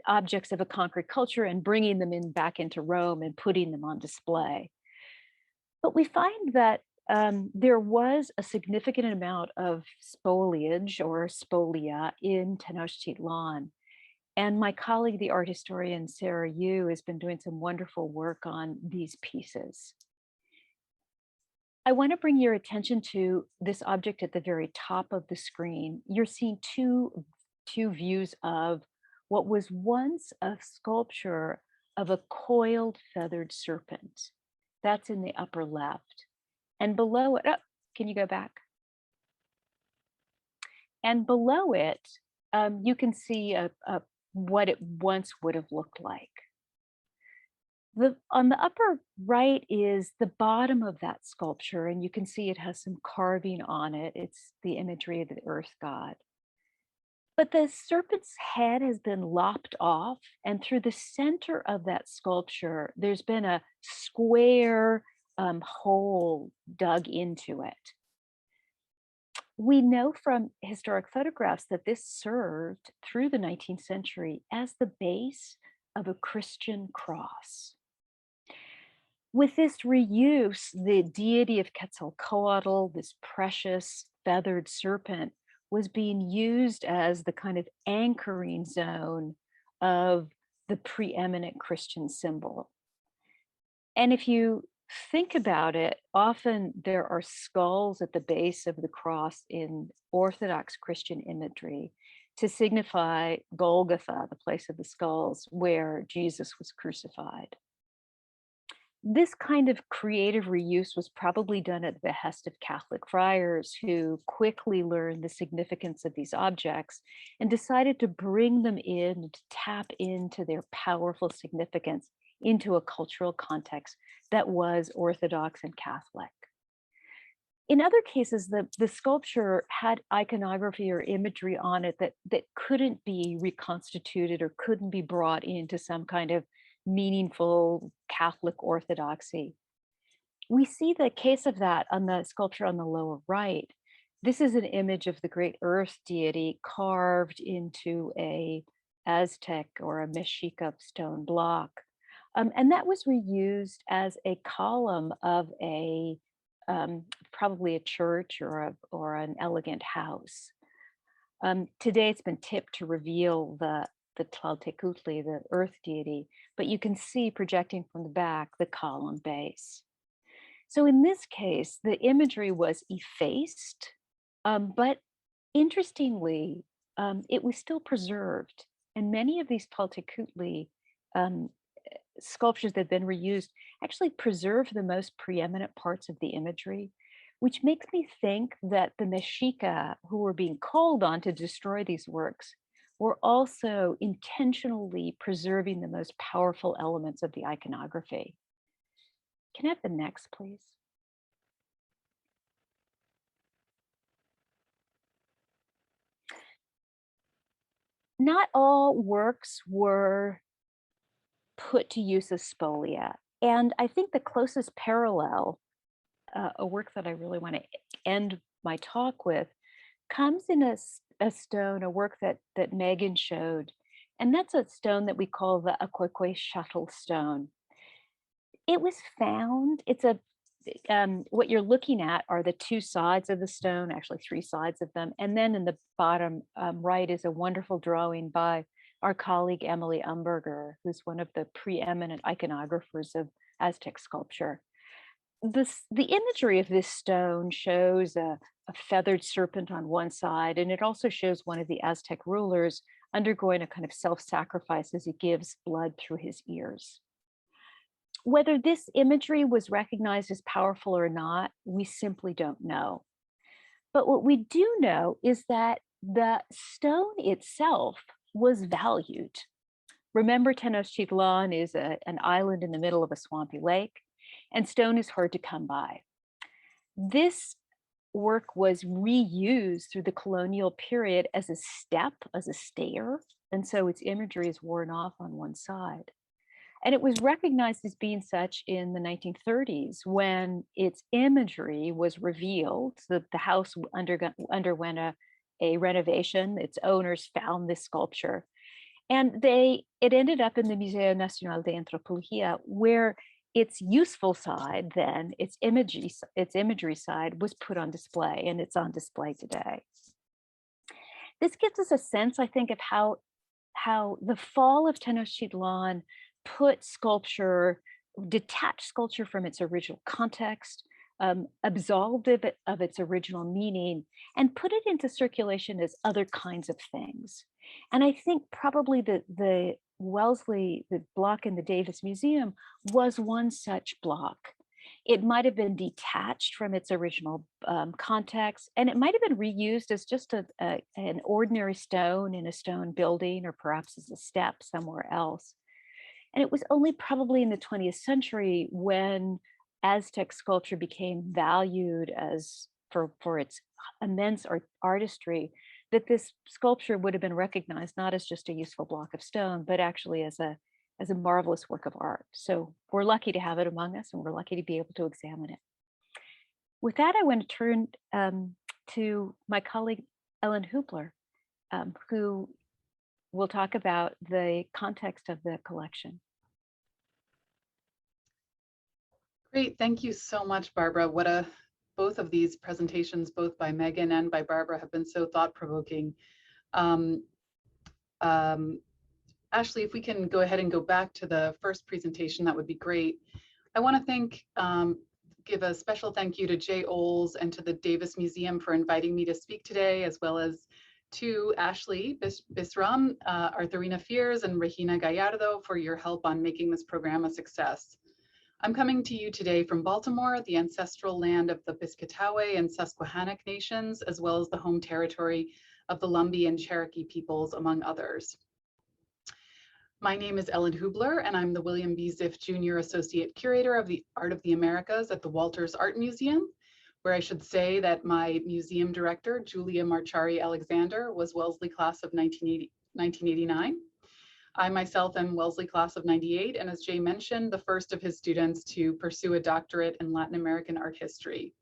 objects of a conquered culture and bringing them back into Rome and putting them on display. But we find that there was a significant amount of spoliage or spolia in Tenochtitlan. And my colleague, the art historian Sarah Yu, has been doing some wonderful work on these pieces. I want to bring your attention to this object at the very top of the screen. You're seeing two views of what was once a sculpture of a coiled feathered serpent. That's in the upper left. And below it, can you go back? And below it, you can see what it once would have looked like. On the upper right is the bottom of that sculpture, and you can see it has some carving on it. It's the imagery of the earth god. But the serpent's head has been lopped off, and through the center of that sculpture, there's been a square hole dug into it. We know from historic photographs that this served through the 19th century as the base of a Christian cross. With this reuse, the deity of Quetzalcoatl, this precious feathered serpent, was being used as the kind of anchoring zone of the preeminent Christian symbol. And if you think about it, often there are skulls at the base of the cross in Orthodox Christian imagery to signify Golgotha, the place of the skulls where Jesus was crucified. This kind of creative reuse was probably done at the behest of Catholic friars who quickly learned the significance of these objects and decided to bring them in and to tap into their powerful significance into a cultural context that was Orthodox and Catholic. In other cases, the sculpture had iconography or imagery on it that couldn't be reconstituted or couldn't be brought into some kind of meaningful Catholic orthodoxy. We see the case of that on the sculpture on the lower right. This is an image of the great earth deity carved into a Aztec or a Mexica stone block. And that was reused as a column of a probably a church or an elegant house. Today it's been tipped to reveal the Tlaltecuhtli, the earth deity, but you can see projecting from the back the column base. So in this case, the imagery was effaced, but interestingly, it was still preserved. And many of these Tlaltecuhtli sculptures that have been reused actually preserve the most preeminent parts of the imagery, which makes me think that the Mexica who were being called on to destroy these works were also intentionally preserving the most powerful elements of the iconography. Can I have the next, please? Not all works were put to use as spolia. And I think the closest parallel, a work that I really want to end my talk with, comes in a stone, a work that Megan showed. And that's a stone that we call the Akwekwe stone. It was found, what you're looking at are the two sides of the stone, actually three sides of them. And then in the bottom right is a wonderful drawing by our colleague Emily Umberger, who's one of the preeminent iconographers of Aztec sculpture. The imagery of this stone shows a feathered serpent on one side, and it also shows one of the Aztec rulers undergoing a kind of self-sacrifice as he gives blood through his ears. Whether this imagery was recognized as powerful or not, we simply don't know. But what we do know is that the stone itself was valued. Remember, Tenochtitlan is an island in the middle of a swampy lake, and stone is hard to come by. This work was reused through the colonial period as a step, as a stair, and so its imagery is worn off on one side. And it was recognized as being such in the 1930s when its imagery was revealed. The house underwent a renovation. Its owners found this sculpture. And it ended up in the Museo Nacional de Antropología, where its useful side, then its imagery side, was put on display, and it's on display today. This gives us a sense, I think, of how the fall of Tenochtitlan put sculpture, detached sculpture from its original context, absolved it of its original meaning, and put it into circulation as other kinds of things. And I think probably the Wellesley, the block in the Davis Museum, was one such block. It might have been detached from its original context, and it might have been reused as just an ordinary stone in a stone building, or perhaps as a step somewhere else. And it was only probably in the 20th century when Aztec sculpture became valued as for its immense artistry, that this sculpture would have been recognized not as just a useful block of stone, but actually as a marvelous work of art. So we're lucky to have it among us, and we're lucky to be able to examine it. With that, I want to turn to my colleague, Ellen Hoobler, who will talk about the context of the collection. Great, thank you so much, Barbara. Both of these presentations, both by Megan and by Barbara, have been so thought-provoking. Ashley, if we can go ahead and go back to the first presentation, that would be great. I want to give a special thank you to Jay Oles and to the Davis Museum for inviting me to speak today, as well as to Ashley Bisram, Arthurina Fears, and Regina Gallardo for your help on making this program a success. I'm coming to you today from Baltimore, the ancestral land of the Piscataway and Susquehannock nations, as well as the home territory of the Lumbee and Cherokee peoples, among others. My name is Ellen Hoobler, and I'm the William B. Ziff Jr. Associate Curator of the Art of the Americas at the Walters Art Museum, where I should say that my museum director, Julia Marchari Alexander, was Wellesley class of 1989. I myself am Wellesley class of 98, and as Jay mentioned, the first of his students to pursue a doctorate in Latin American art history.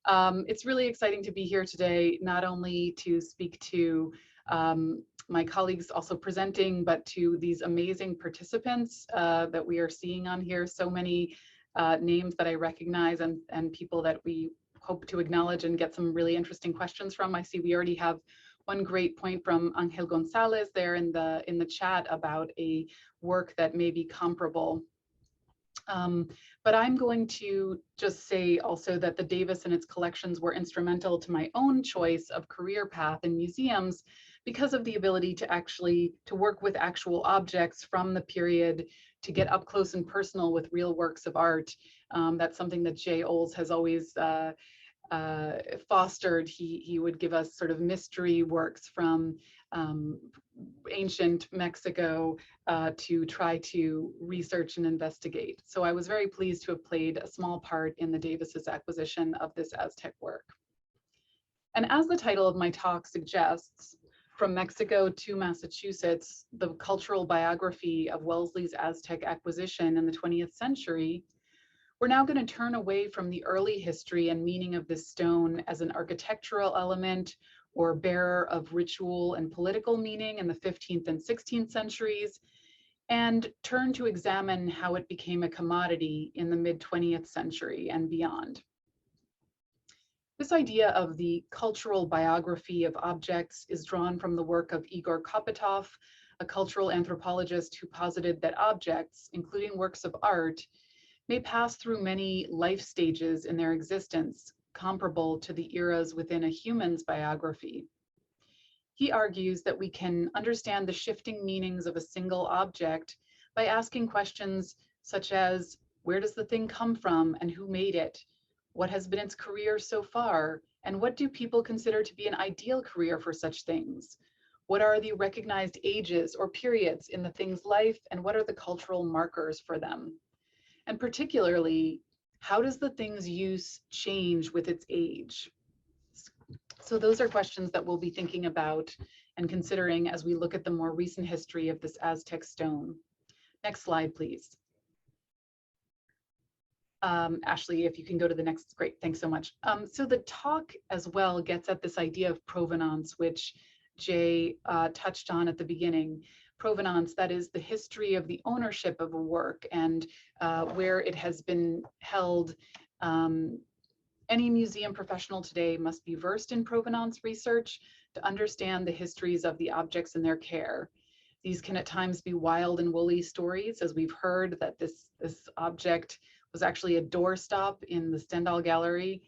It's really exciting to be here today, not only to speak to my colleagues also presenting, but to these amazing participants that we are seeing on here. So many names that I recognize and people that we hope to acknowledge and get some really interesting questions from. I see we already have one great point from Angel Gonzalez there in the chat about a work that may be comparable. But I'm going to just say also that the Davis and its collections were instrumental to my own choice of career path in museums because of the ability to work with actual objects from the period, to get up close and personal with real works of art. That's something that Jay Oles has always fostered. He would give us sort of mystery works from ancient Mexico to try to research and investigate. So I was very pleased to have played a small part in the Davis's acquisition of this Aztec work. And as the title of my talk suggests, From Mexico to Massachusetts, the cultural biography of Wellesley's Aztec acquisition in the 20th century, we're now going to turn away from the early history and meaning of this stone as an architectural element or bearer of ritual and political meaning in the 15th and 16th centuries, and turn to examine how it became a commodity in the mid-20th century and beyond. This idea of the cultural biography of objects is drawn from the work of Igor Kopytov, a cultural anthropologist who posited that objects, including works of art, may pass through many life stages in their existence, comparable to the eras within a human's biography. He argues that we can understand the shifting meanings of a single object by asking questions such as, where does the thing come from and who made it? What has been its career so far? And what do people consider to be an ideal career for such things? What are the recognized ages or periods in the thing's life, and what are the cultural markers for them? And particularly, how does the thing's use change with its age? So those are questions that we'll be thinking about and considering as we look at the more recent history of this Aztec stone. Next slide, please. Ashley, if you can go to the next, great, thanks so much. So the talk as well gets at this idea of provenance, which Jay touched on at the beginning. Provenance, that is the history of the ownership of a work and where it has been held. Any museum professional today must be versed in provenance research to understand the histories of the objects in their care. These can at times be wild and woolly stories, as we've heard that this object was actually a doorstop in the Stendahl Gallery.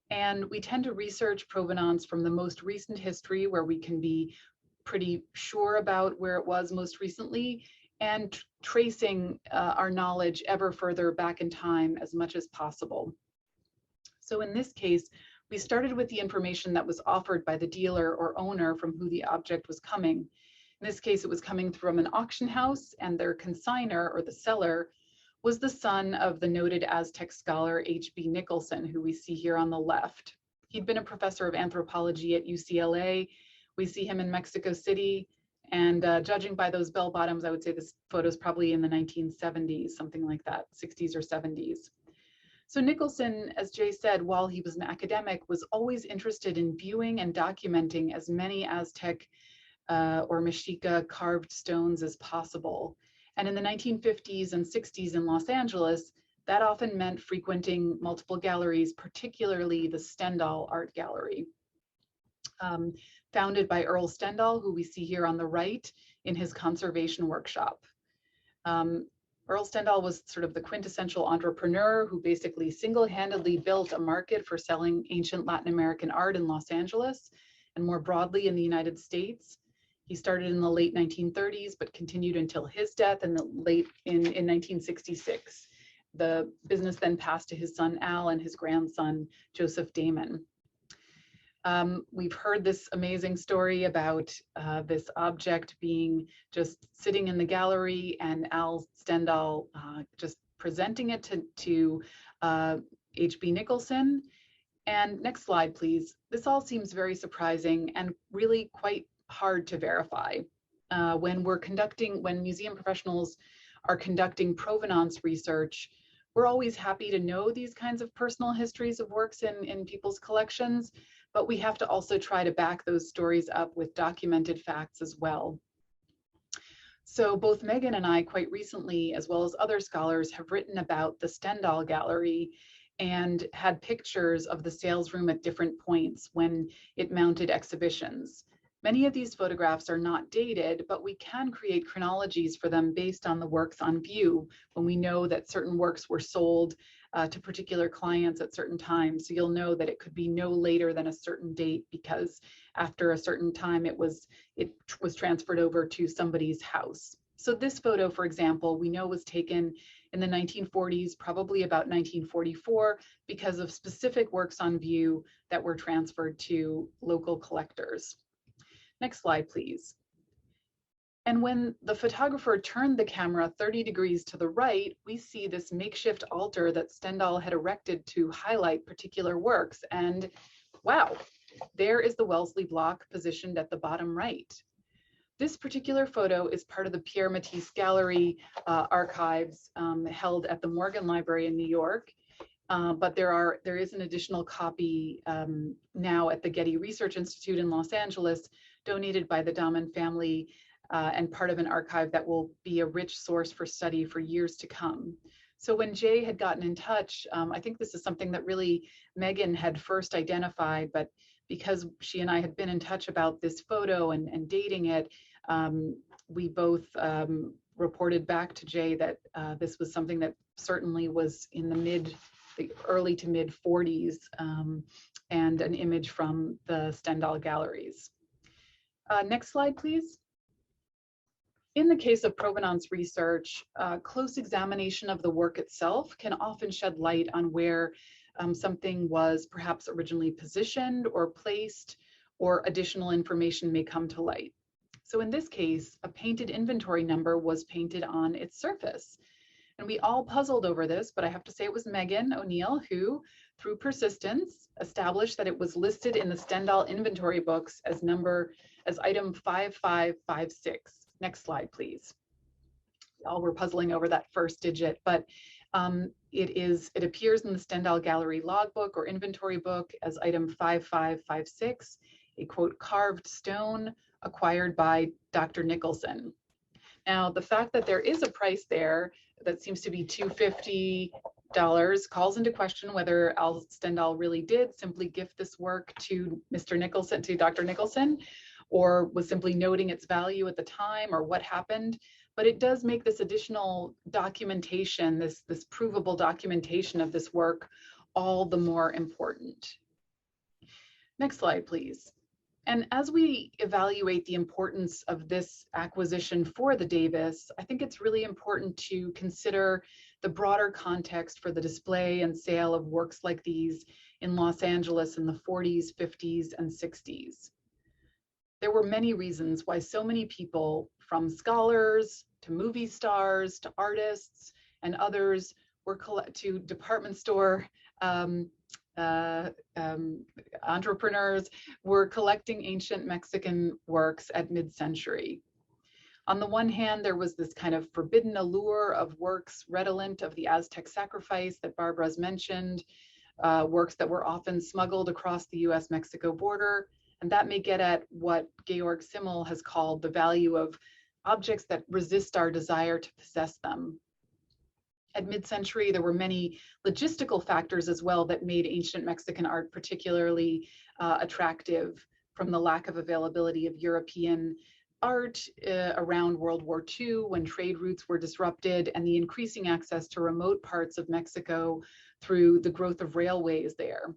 And we tend to research provenance from the most recent history, where we can be pretty sure about where it was most recently, and tracing our knowledge ever further back in time as much as possible. So in this case, we started with the information that was offered by the dealer or owner from who the object was coming. In this case, it was coming from an auction house, and their consignor, or the seller, was the son of the noted Aztec scholar H.B. Nicholson, who we see here on the left. He'd been a professor of anthropology at UCLA. We see him in Mexico City, and judging by those bell bottoms, I would say this photo is probably in the 1970s, something like that, 60s or 70s. So Nicholson, as Jay said, while he was an academic, was always interested in viewing and documenting as many Aztec or Mexica carved stones as possible. And in the 1950s and 60s in Los Angeles, that often meant frequenting multiple galleries, particularly the Stendahl Art Gallery, founded by Earl Stendahl, who we see here on the right in his conservation workshop. Earl Stendahl was sort of the quintessential entrepreneur who basically single-handedly built a market for selling ancient Latin American art in Los Angeles and more broadly in the United States. He started in the late 1930s, but continued until his death in 1966. the business then passed to his son Al and his grandson Joseph Damon. We've heard this amazing story about this object being just sitting in the gallery and Al Stendahl just presenting it to H.B. Nicholson. And next slide, please. This all seems very surprising and really quite hard to verify. When museum professionals are conducting provenance research, we're always happy to know these kinds of personal histories of works in people's collections, but we have to also try to back those stories up with documented facts as well. So both Megan and I quite recently, as well as other scholars, have written about the Stendahl Gallery and had pictures of the sales room at different points when it mounted exhibitions. Many of these photographs are not dated, but we can create chronologies for them based on the works on view when we know that certain works were sold to particular clients at certain times. So you'll know that it could be no later than a certain date because after a certain time it was transferred over to somebody's house. So this photo, for example, we know was taken in the 1940s, probably about 1944, because of specific works on view that were transferred to local collectors. Next slide, please. And when the photographer turned the camera 30 degrees to the right, we see this makeshift altar that Stendahl had erected to highlight particular works. And wow, there is the Wellesley block positioned at the bottom right. This particular photo is part of the Pierre Matisse Gallery archives held at the Morgan Library in New York. But there is an additional copy now at the Getty Research Institute in Los Angeles, donated by the Dahmen family and part of an archive that will be a rich source for study for years to come. So when Jay had gotten in touch, I think this is something that really Megan had first identified, but because she and I had been in touch about this photo and dating it, we both reported back to Jay that this was something that certainly was in the early to mid 40s and an image from the Stendahl galleries. Next slide, please. In the case of provenance research, close examination of the work itself can often shed light on where something was perhaps originally positioned or placed, or additional information may come to light. So in this case, a painted inventory number was painted on its surface. And we all puzzled over this, but I have to say it was Megan O'Neill who, through persistence, established that it was listed in the Stendahl inventory books as item 5556. Next slide, please. All were puzzling over that first digit, but it appears in the Stendahl Gallery logbook or inventory book as item 5556, a quote, carved stone acquired by Dr. Nicholson. Now, the fact that there is a price there that seems to be $250 calls into question whether Al Stendahl really did simply gift this work to Mr. Nicholson, to Dr. Nicholson, or was simply noting its value at the time, or what happened. But it does make this additional documentation, this provable documentation of this work, all the more important. Next slide, please. And as we evaluate the importance of this acquisition for the Davis, I think it's really important to consider the broader context for the display and sale of works like these in Los Angeles in the 40s, 50s, and 60s. There were many reasons why so many people, from scholars to movie stars to artists and others, to department store entrepreneurs, were collecting ancient Mexican works at mid-century. On the one hand, there was this kind of forbidden allure of works redolent of the Aztec sacrifice that Barbara's mentioned, works that were often smuggled across the US-Mexico border. And that may get at what Georg Simmel has called the value of objects that resist our desire to possess them. At mid-century, there were many logistical factors as well that made ancient Mexican art particularly attractive, from the lack of availability of European art around World War II when trade routes were disrupted, and the increasing access to remote parts of Mexico through the growth of railways there.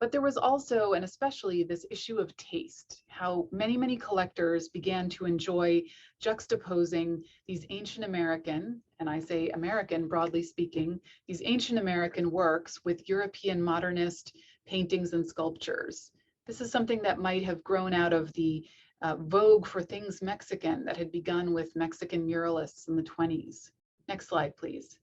But there was also, and especially, this issue of taste, how many collectors began to enjoy juxtaposing these ancient American, and I say American broadly speaking, these ancient American works with European modernist paintings and sculptures. This is something that might have grown out of the vogue for things Mexican that had begun with Mexican muralists in the 20s. Next slide, please.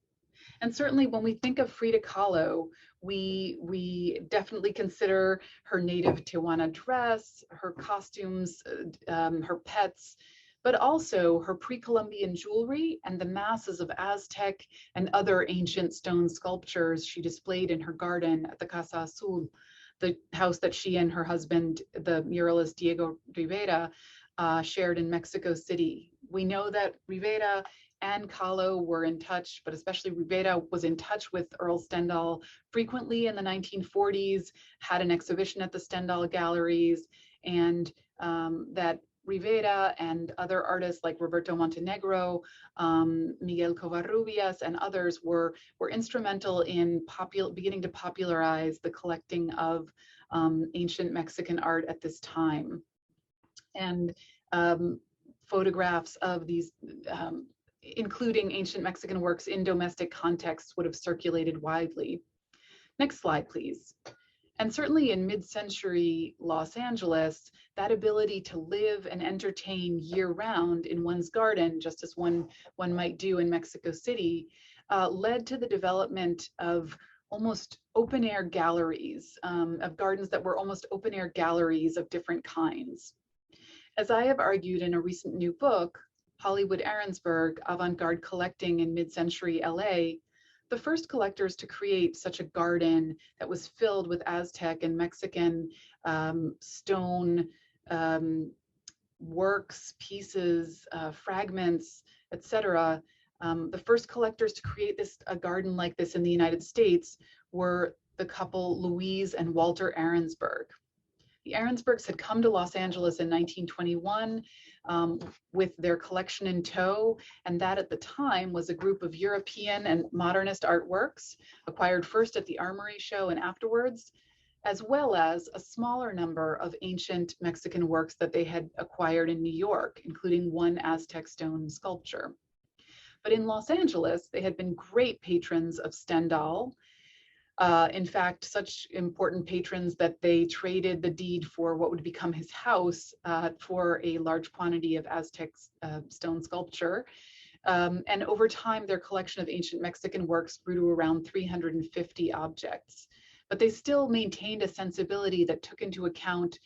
And certainly when we think of Frida Kahlo, we definitely consider her native Tijuana dress, her costumes, her pets, but also her pre-Columbian jewelry and the masses of Aztec and other ancient stone sculptures she displayed in her garden at the Casa Azul, the house that she and her husband, the muralist Diego Rivera, shared in Mexico City. We know that Rivera and Kahlo were in touch, but especially Rivera was in touch with Earl Stendahl frequently in the 1940s, had an exhibition at the Stendahl galleries, and that Rivera and other artists like Roberto Montenegro, Miguel Covarrubias, and others were instrumental in beginning to popularize the collecting of ancient Mexican art at this time. And photographs of these including ancient Mexican works in domestic contexts would have circulated widely. Next slide, please. And certainly in mid-century Los Angeles, that ability to live and entertain year-round in one's garden, just as one might do in Mexico City, led to the development of almost open-air galleries, of gardens that were almost open-air galleries of different kinds. As I have argued in a recent new book, Hollywood Ahrensburg, Avant-Garde Collecting in Mid-Century LA, the first collectors to create such a garden that was filled with Aztec and Mexican stone works, pieces, fragments, etc. The first collectors to create a garden like this in the United States were the couple Louise and Walter Ahrensburg. The Ahrensburgs had come to Los Angeles in 1921 with their collection in tow, and that at the time was a group of European and modernist artworks acquired first at the Armory Show and afterwards, as well as a smaller number of ancient Mexican works that they had acquired in New York, including one Aztec stone sculpture. But in Los Angeles, they had been great patrons of Stendahl. In fact, such important patrons that they traded the deed for what would become his house for a large quantity of Aztec stone sculpture. And over time, their collection of ancient Mexican works grew to around 350 objects. But they still maintained a sensibility that took into account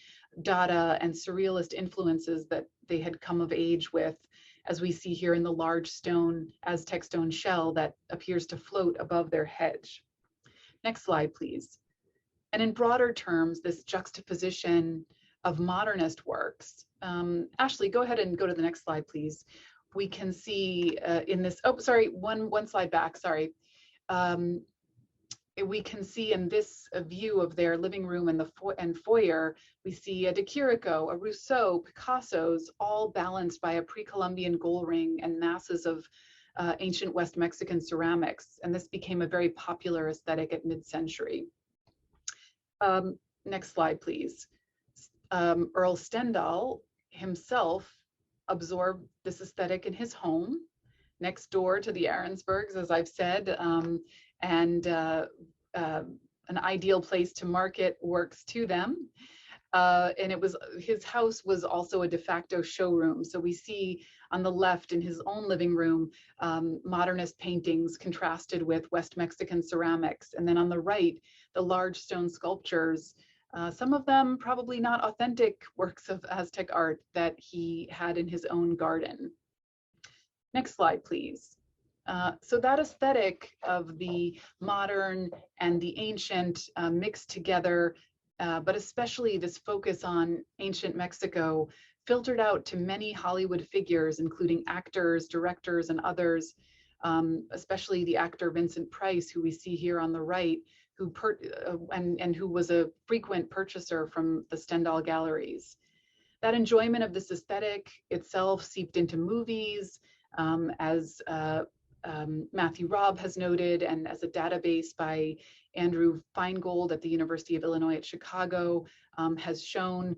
Dada and Surrealist influences that they had come of age with, as we see here in the large stone, Aztec stone shell that appears to float above their hedge. Next slide, please. And in broader terms, this juxtaposition of modernist works. Ashley, go ahead and go to the next slide, please. We can see in this, oh, sorry, one slide back, sorry. We can see in this view of their living room and foyer, we see a de Chirico, a Rousseau, Picasso's, all balanced by a pre-Columbian gold ring and masses of ancient West Mexican ceramics, and this became a very popular aesthetic at mid-century. Next slide, please. Earl Stendahl himself absorbed this aesthetic in his home, next door to the Ahrensburgs, as I've said, and an ideal place to market works to them. And his house was also a de facto showroom. So we see on the left in his own living room, modernist paintings contrasted with West Mexican ceramics. And then on the right, the large stone sculptures, some of them probably not authentic works of Aztec art that he had in his own garden. Next slide, please. So that aesthetic of the modern and the ancient mixed together, but especially this focus on ancient Mexico, filtered out to many Hollywood figures, including actors, directors, and others, especially the actor Vincent Price, who we see here on the right, who was a frequent purchaser from the Stendahl galleries. That enjoyment of this aesthetic itself seeped into movies, as Matthew Robb has noted, and as a database by Andrew Feingold at the University of Illinois at Chicago has shown,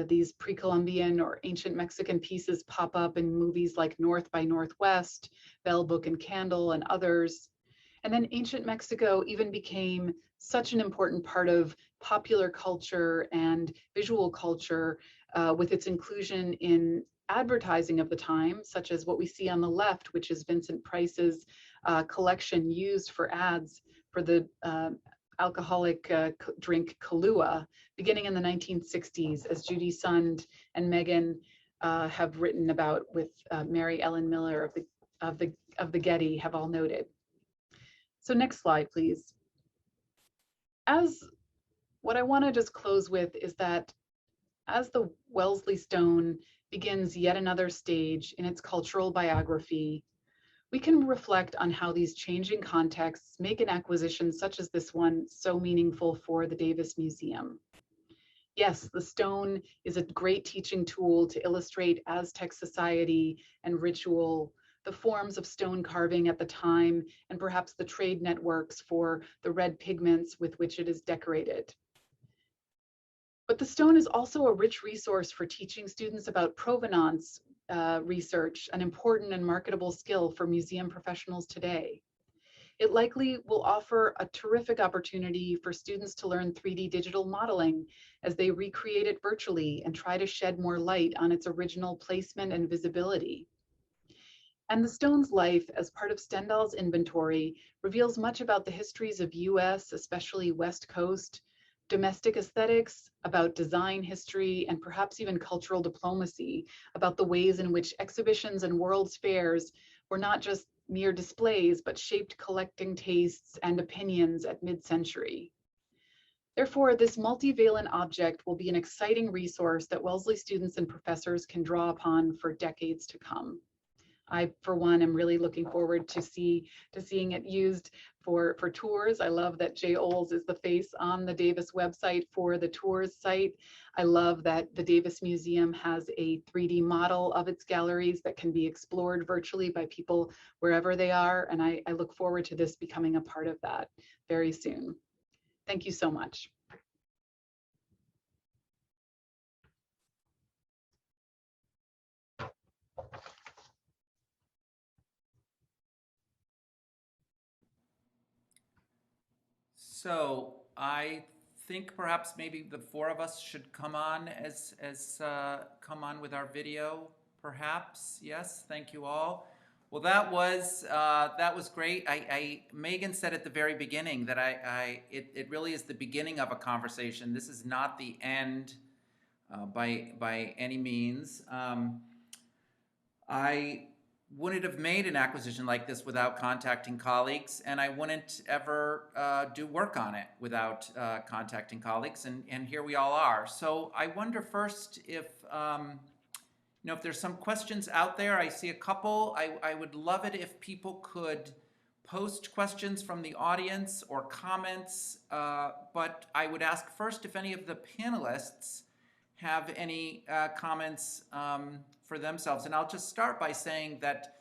these pre-Columbian or ancient Mexican pieces pop up in movies like North by Northwest, Bell, Book and Candle, and others. And then ancient Mexico even became such an important part of popular culture and visual culture with its inclusion in advertising of the time, such as what we see on the left, which is Vincent Price's collection used for ads for the alcoholic drink Kahlua, beginning in the 1960s, as Judy Sund and Megan have written about, with Mary Ellen Miller of the Getty have all noted. So next slide, please. As what I want to just close with is that as the Wellesley stone begins yet another stage in its cultural biography, we can reflect on how these changing contexts make an acquisition such as this one so meaningful for the Davis Museum. Yes, the stone is a great teaching tool to illustrate Aztec society and ritual, the forms of stone carving at the time, and perhaps the trade networks for the red pigments with which it is decorated. But the stone is also a rich resource for teaching students about provenance research, an important and marketable skill for museum professionals today. It likely will offer a terrific opportunity for students to learn 3D digital modeling as they recreate it virtually and try to shed more light on its original placement and visibility. And the stone's life as part of Stendahl's inventory reveals much about the histories of US, especially West Coast, domestic aesthetics, about design history, and perhaps even cultural diplomacy, about the ways in which exhibitions and world's fairs were not just mere displays, but shaped collecting tastes and opinions at mid-century. Therefore, this multivalent object will be an exciting resource that Wellesley students and professors can draw upon for decades to come. I, for one, am really looking forward to seeing it used for tours. I love that Jay Oles is the face on the Davis website for the tours site. I love that the Davis Museum has a 3D model of its galleries that can be explored virtually by people wherever they are. And I look forward to this becoming a part of that very soon. Thank you so much. So I think perhaps maybe the four of us should come on come on with our video, perhaps. Yes, thank you all. Well, that was great. Megan said at the very beginning that it really is the beginning of a conversation. This is not the end by any means. I wouldn't have made an acquisition like this without contacting colleagues, and I wouldn't ever do work on it without contacting colleagues, and here we all are. So I wonder first if, if there's some questions out there. I see a couple. I would love it if people could post questions from the audience or comments, but I would ask first if any of the panelists have any comments for themselves. And I'll just start by saying that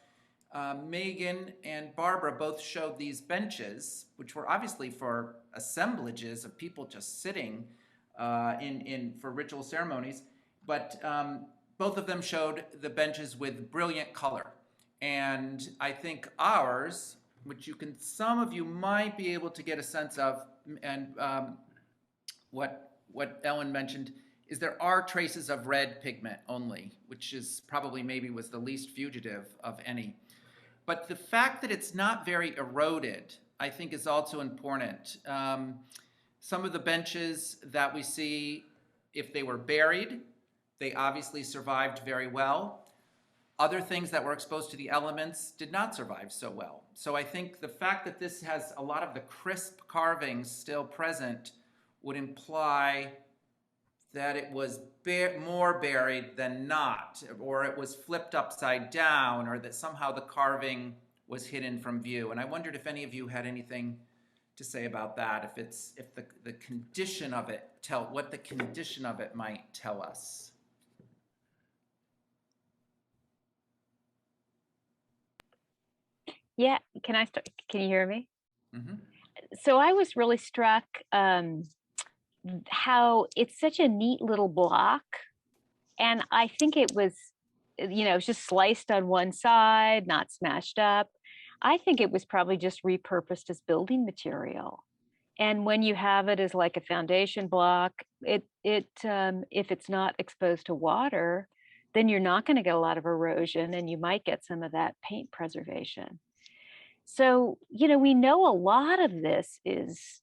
Megan and Barbara both showed these benches, which were obviously for assemblages of people just sitting for ritual ceremonies, but both of them showed the benches with brilliant color. And I think ours, which some of you might be able to get a sense of, and what Ellen mentioned, is there are traces of red pigment only, which is probably maybe was the least fugitive of any. But the fact that it's not very eroded, I think, is also important. Some of the benches that we see, if they were buried, they obviously survived very well. Other things that were exposed to the elements did not survive so well. So I think the fact that this has a lot of the crisp carvings still present would imply that it was more buried than not, or it was flipped upside down, or that somehow the carving was hidden from view. And I wondered if any of you had anything to say about that, if the condition of it what the condition of it might tell us. Yeah, can I start? Can you hear me? Mhm. So I was really struck how it's such a neat little block. And I think it was, it's just sliced on one side, not smashed up. I think it was probably just repurposed as building material. And when you have it as like a foundation block, if it's not exposed to water, then you're not going to get a lot of erosion, and you might get some of that paint preservation. So, we know a lot of this is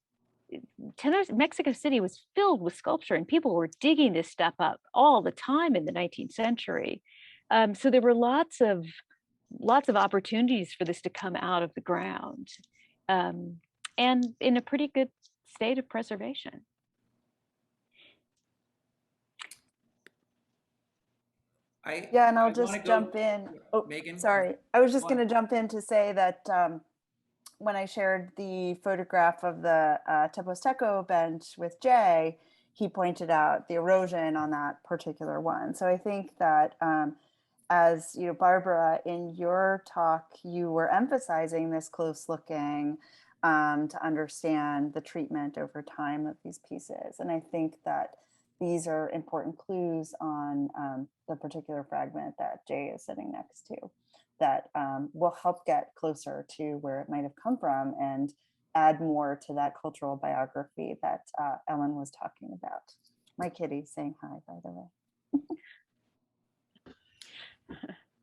Mexico City was filled with sculpture, and people were digging this stuff up all the time in the 19th century. So there were lots of opportunities for this to come out of the ground, and in a pretty good state of preservation. Yeah, and I'll I want to just go, jump in. Oh, Megan. sorry. I was just Go on. going to jump in to say that when I shared the photograph of the Teposteco bench with Jay, he pointed out the erosion on that particular one. So I think that as you know, Barbara, in your talk, you were emphasizing this close looking to understand the treatment over time of these pieces. And I think that these are important clues on the particular fragment that Jay is sitting next to that will help get closer to where it might have come from and add more to that cultural biography that Ellen was talking about. My kitty saying hi, by the way.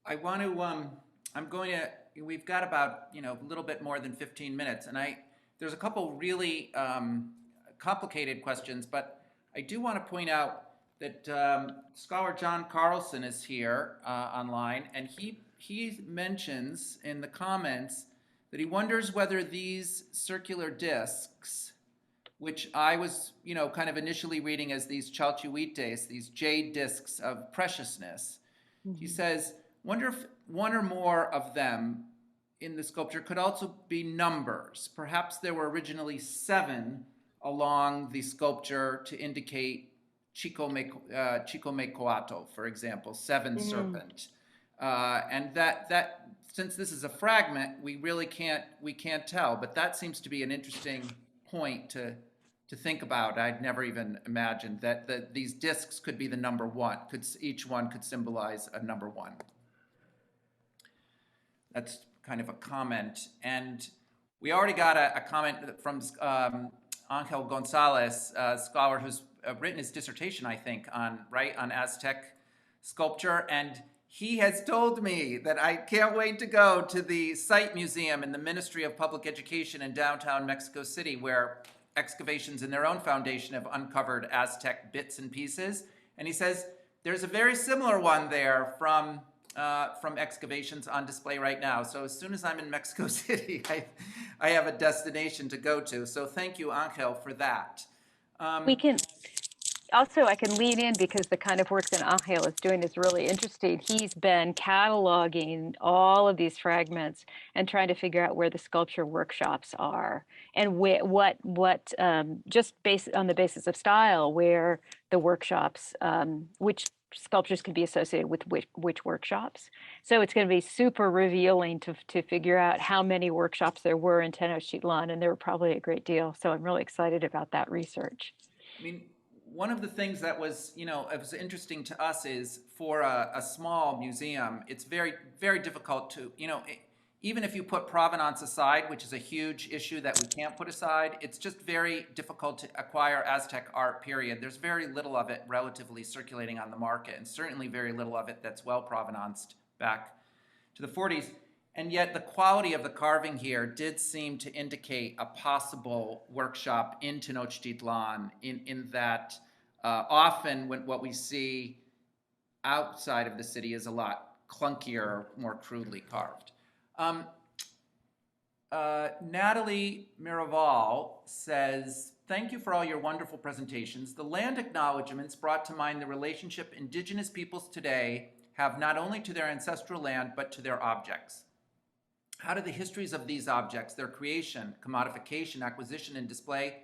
I want to, we've got about, a little bit more than 15 minutes, and there's a couple really complicated questions, but I do want to point out that scholar John Carlson is here online, and he mentions in the comments that he wonders whether these circular discs, which I was, kind of initially reading as these chalchuites, these jade discs of preciousness, he says, wonder if one or more of them in the sculpture could also be numbers. Perhaps there were originally 7 along the sculpture to indicate Chicomecoatl, for example, 7 serpent. And that since this is a fragment, we really can't tell, but that seems to be an interesting point to think about. I'd never even imagined that these discs could be the number 1. Each one could symbolize a number 1. That's kind of a comment. And we already got a comment from Angel Gonzalez, a scholar who's written his dissertation, I think, on Aztec sculpture. And he has told me that I can't wait to go to the Site Museum in the Ministry of Public Education in downtown Mexico City, where excavations in their own foundation have uncovered Aztec bits and pieces. And he says there's a very similar one there from excavations on display right now. So as soon as I'm in Mexico City, I have a destination to go to. So thank you, Angel, for that. I can lean in because the kind of work that Angel is doing is really interesting. He's been cataloging all of these fragments and trying to figure out where the sculpture workshops are and just based on the basis of style, where the workshops, which sculptures can be associated with which workshops. So it's going to be super revealing to figure out how many workshops there were in Tenochtitlan, and there were probably a great deal. So I'm really excited about that research. I mean, one of the things that was, it was interesting to us is for a small museum, it's very, very difficult to, even if you put provenance aside, which is a huge issue that we can't put aside, it's just very difficult to acquire Aztec art, period. There's very little of it relatively circulating on the market, and certainly very little of it that's well provenanced back to the 40s. And yet the quality of the carving here did seem to indicate a possible workshop in Tenochtitlan in that often what we see outside of the city is a lot clunkier, more crudely carved. Natalie Miraval says, thank you for all your wonderful presentations. The land acknowledgements brought to mind the relationship indigenous peoples today have not only to their ancestral land, but to their objects. How do the histories of these objects, their creation, commodification, acquisition, and display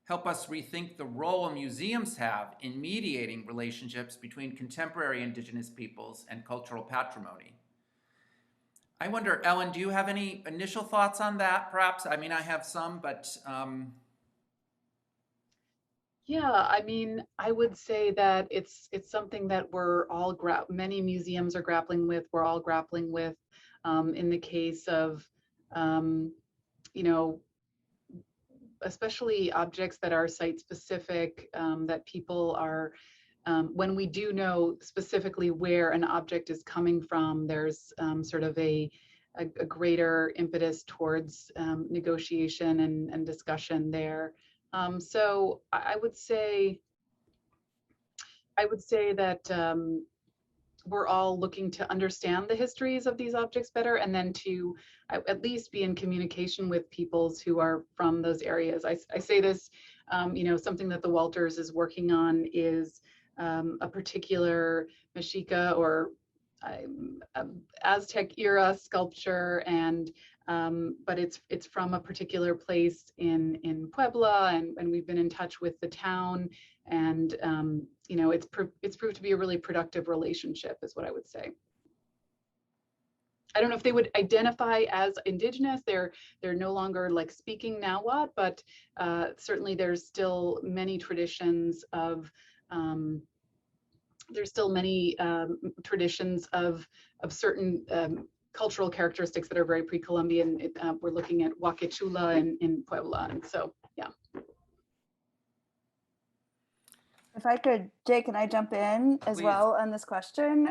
help us rethink the role museums have in mediating relationships between contemporary indigenous peoples and cultural patrimony? I wonder, Ellen, do you have any initial thoughts on that, perhaps? I mean, I have some, but Yeah, I mean, I would say that it's something that we're all many museums are grappling with. We're all grappling with, in the case of, um, you know, especially objects that are site specific, that people are, when we do know specifically where an object is coming from, there's sort of a greater impetus towards negotiation and discussion there. So I would say that we're all looking to understand the histories of these objects better, and then to at least be in communication with peoples who are from those areas. I say this, something that the Walters is working on is a particular Mexica or Aztec era sculpture, and but it's from a particular place in Puebla, and we've been in touch with the town, and it's proved to be a really productive relationship, is what I would say. I don't know if they would identify as indigenous. They're no longer like speaking Nahuatl, but certainly there's still many traditions of certain cultural characteristics that are very pre-Columbian. We're looking at Huaquechula in Puebla, and so yeah. If I could, Jay, can I jump in as Please. well on this question?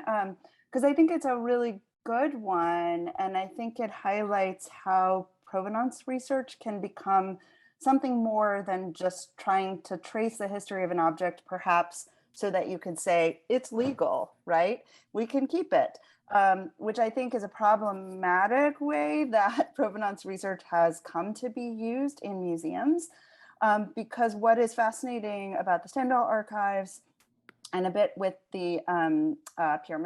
Because I think it's a really good one, and I think it highlights how provenance research can become something more than just trying to trace the history of an object, perhaps so that you could say it's legal, right? We can keep it, which I think is a problematic way that provenance research has come to be used in museums. Because what is fascinating about the Stendahl archives and a bit with the Pierre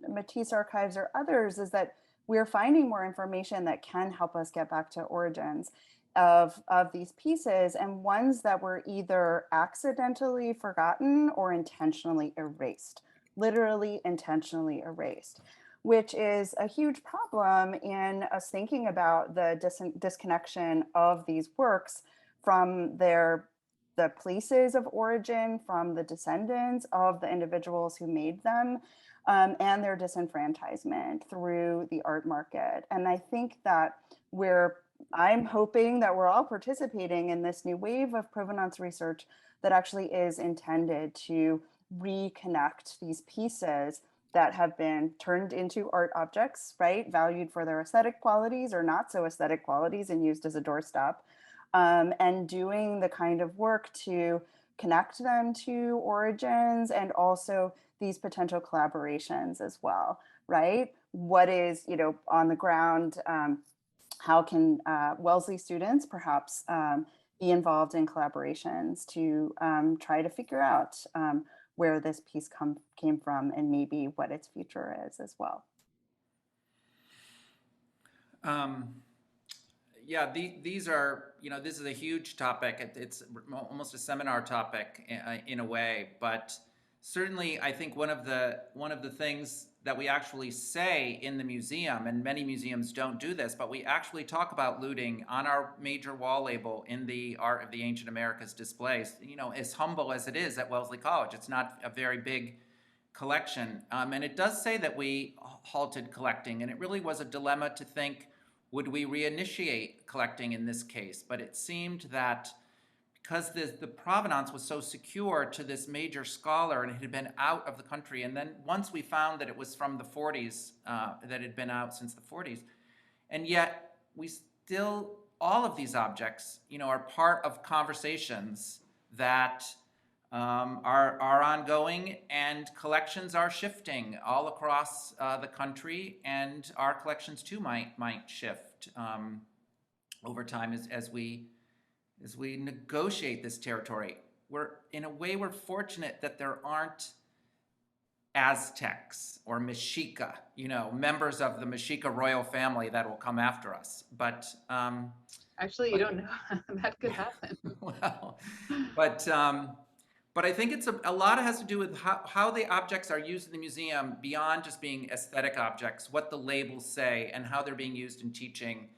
Matisse archives or others is that we're finding more information that can help us get back to origins of these pieces, and ones that were either accidentally forgotten or intentionally erased, literally intentionally erased, which is a huge problem in us thinking about the disconnection of these works from the places of origin, from the descendants of the individuals who made them, and their disenfranchisement through the art market. And I think that I'm hoping that we're all participating in this new wave of provenance research that actually is intended to reconnect these pieces that have been turned into art objects, right? Valued for their aesthetic qualities or not so aesthetic qualities and used as a doorstep. And doing the kind of work to connect them to origins and also these potential collaborations as well, right? What is, on the ground, how can Wellesley students perhaps be involved in collaborations to try to figure out where this piece came from and maybe what its future is as well? Yeah, these are, this is a huge topic. It's almost a seminar topic in a way, but certainly I think one of the things that we actually say in the museum, and many museums don't do this, but we actually talk about looting on our major wall label in the Art of the Ancient Americas displays. As humble as it is at Wellesley College, it's not a very big collection, and it does say that we halted collecting, and it really was a dilemma to think, would we reinitiate collecting in this case? But it seemed that because the provenance was so secure to this major scholar and it had been out of the country, and then once we found that it was from the 40s, that had been out since the 40s, and yet we still, all of these objects, are part of conversations that are ongoing, and collections are shifting all across the country, and our collections too might shift over time as we negotiate this territory. We're fortunate that there aren't Aztecs or Mexica, members of the Mexica royal family that will come after us. But actually, you don't know. That could happen. Well, but But I think it's a lot has to do with how the objects are used in the museum beyond just being aesthetic objects, what the labels say and how they're being used in teaching.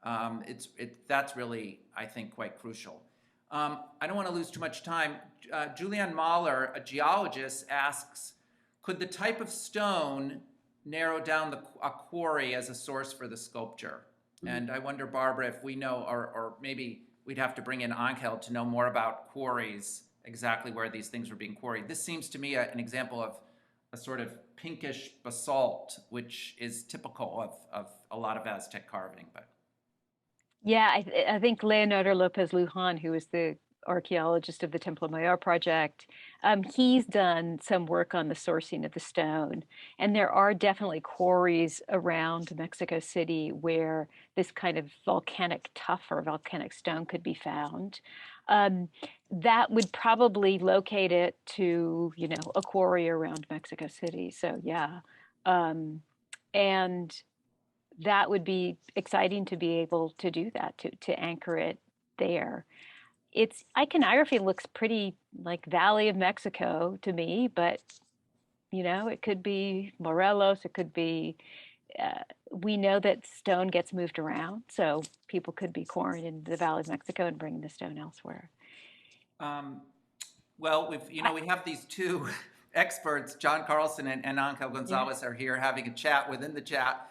That's really, I think, quite crucial. I don't want to lose too much time. Julianne Mahler, a geologist, asks, could the type of stone narrow down a quarry as a source for the sculpture? Mm-hmm. And I wonder, Barbara, if we know, or maybe we'd have to bring in Angel to know more about quarries, exactly where these things were being quarried. This seems to me an example of a sort of pinkish basalt, which is typical of a lot of Aztec carving. But yeah, I think Leonardo Lopez Lujan, who is the archaeologist of the Templo Mayor project, he's done some work on the sourcing of the stone. And there are definitely quarries around Mexico City where this kind of volcanic tuff or volcanic stone could be found. That would probably locate it to, a quarry around Mexico City. So yeah. And that would be exciting to be able to do that, to anchor it there. Its iconography looks pretty like Valley of Mexico to me, but it could be Morelos, it could be, we know that stone gets moved around, so people could be quarrying in the Valley of Mexico and bringing the stone elsewhere. Well, we have these two experts, John Carlson and Angel Gonzalez, are here having a chat within the chat.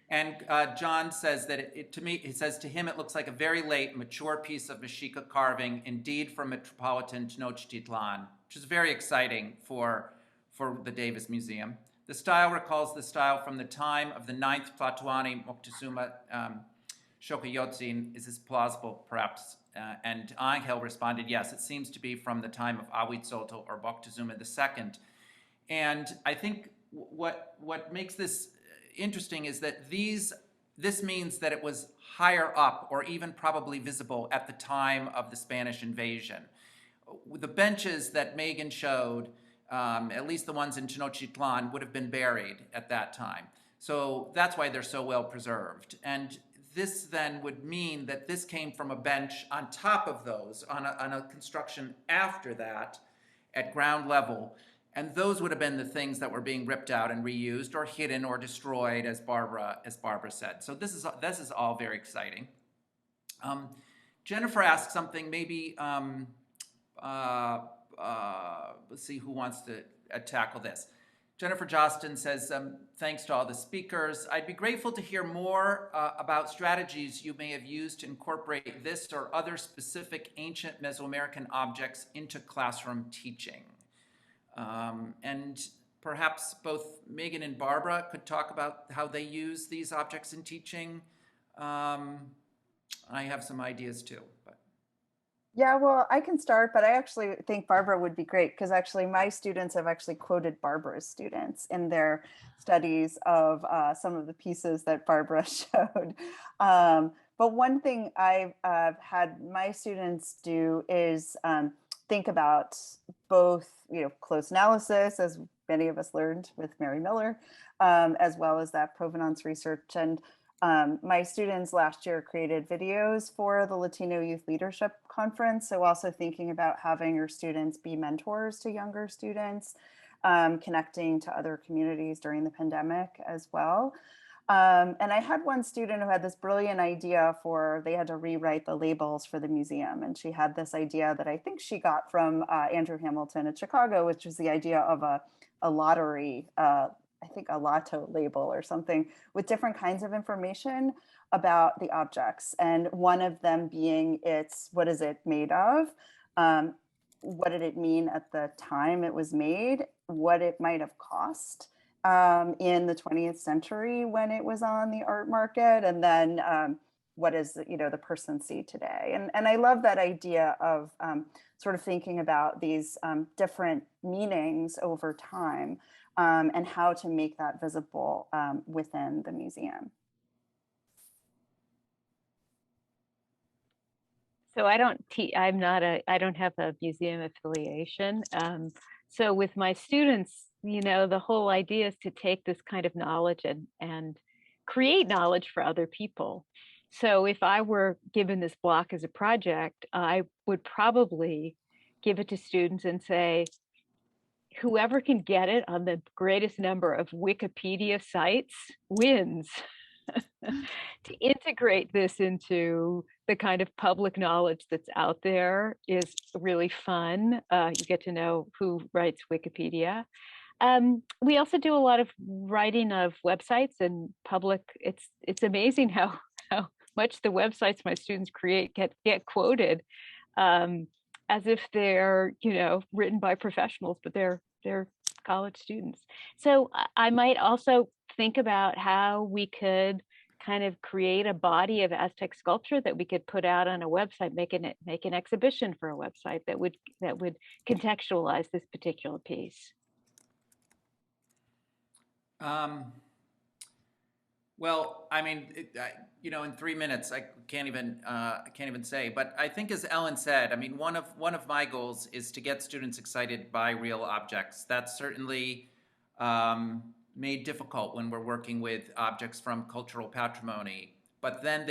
And John says that he says to him, it looks like a very late, mature piece of Mexica carving, indeed from Metropolitan Tenochtitlan, which is very exciting for the Davis Museum. The style recalls the style from the time of the 9th Tlatoani Moctezuma Xochiyotzin. Is this plausible, perhaps? And Angel responded, yes, it seems to be from the time of Ahuitzotl or Moctezuma II. And I think what makes this interesting is that this means that it was higher up or even probably visible at the time of the Spanish invasion. The benches that Megan showed, at least the ones in Tenochtitlan, would have been buried at that time. So that's why they're so well preserved. And this then would mean that this came from a bench on top of those, on a construction after that at ground level. And those would have been the things that were being ripped out and reused or hidden or destroyed, as Barbara said. So this is all very exciting. Jennifer asked something, maybe, let's see who wants to tackle this. Jennifer Jostin says, thanks to all the speakers. I'd be grateful to hear more about strategies you may have used to incorporate this or other specific ancient Mesoamerican objects into classroom teaching. And perhaps both Megan and Barbara could talk about how they use these objects in teaching. I have some ideas too. But. Yeah, well, I can start, but I actually think Barbara would be great because actually my students have actually quoted Barbara's students in their studies of some of the pieces that Barbara showed. But one thing I've had my students do is think about both, close analysis, as many of us learned with Mary Miller, as well as that provenance research. And my students last year created videos for the Latino Youth Leadership Conference. So also thinking about having your students be mentors to younger students, connecting to other communities during the pandemic as well. And I had one student who had this brilliant idea they had to rewrite the labels for the museum. And she had this idea that I think she got from Andrew Hamilton at Chicago, which was the idea of a lottery, I think a lotto label or something with different kinds of information about the objects. And one of them being what is it made of? What did it mean at the time it was made? What it might have cost in the 20th century when it was on the art market, and then what is the person see today. And I love that idea of sort of thinking about these different meanings over time and how to make that visible within the museum. So I don't have a museum affiliation. So with my students, the whole idea is to take this kind of knowledge and create knowledge for other people. So if I were given this block as a project, I would probably give it to students and say, whoever can get it on the greatest number of Wikipedia sites wins. To integrate this into the kind of public knowledge that's out there is really fun. You get to know who writes Wikipedia. We also do a lot of writing of websites and public. It's amazing how much the websites my students create get quoted, as if they're written by professionals, but they're college students. So I might also think about how we could kind of create a body of Aztec sculpture that we could put out on a website, make an exhibition for a website that would contextualize this particular piece. Well, I mean, in 3 minutes, I can't even say. But I think, as Ellen said, I mean, one of my goals is to get students excited by real objects. That's certainly made difficult when we're working with objects from cultural patrimony. But then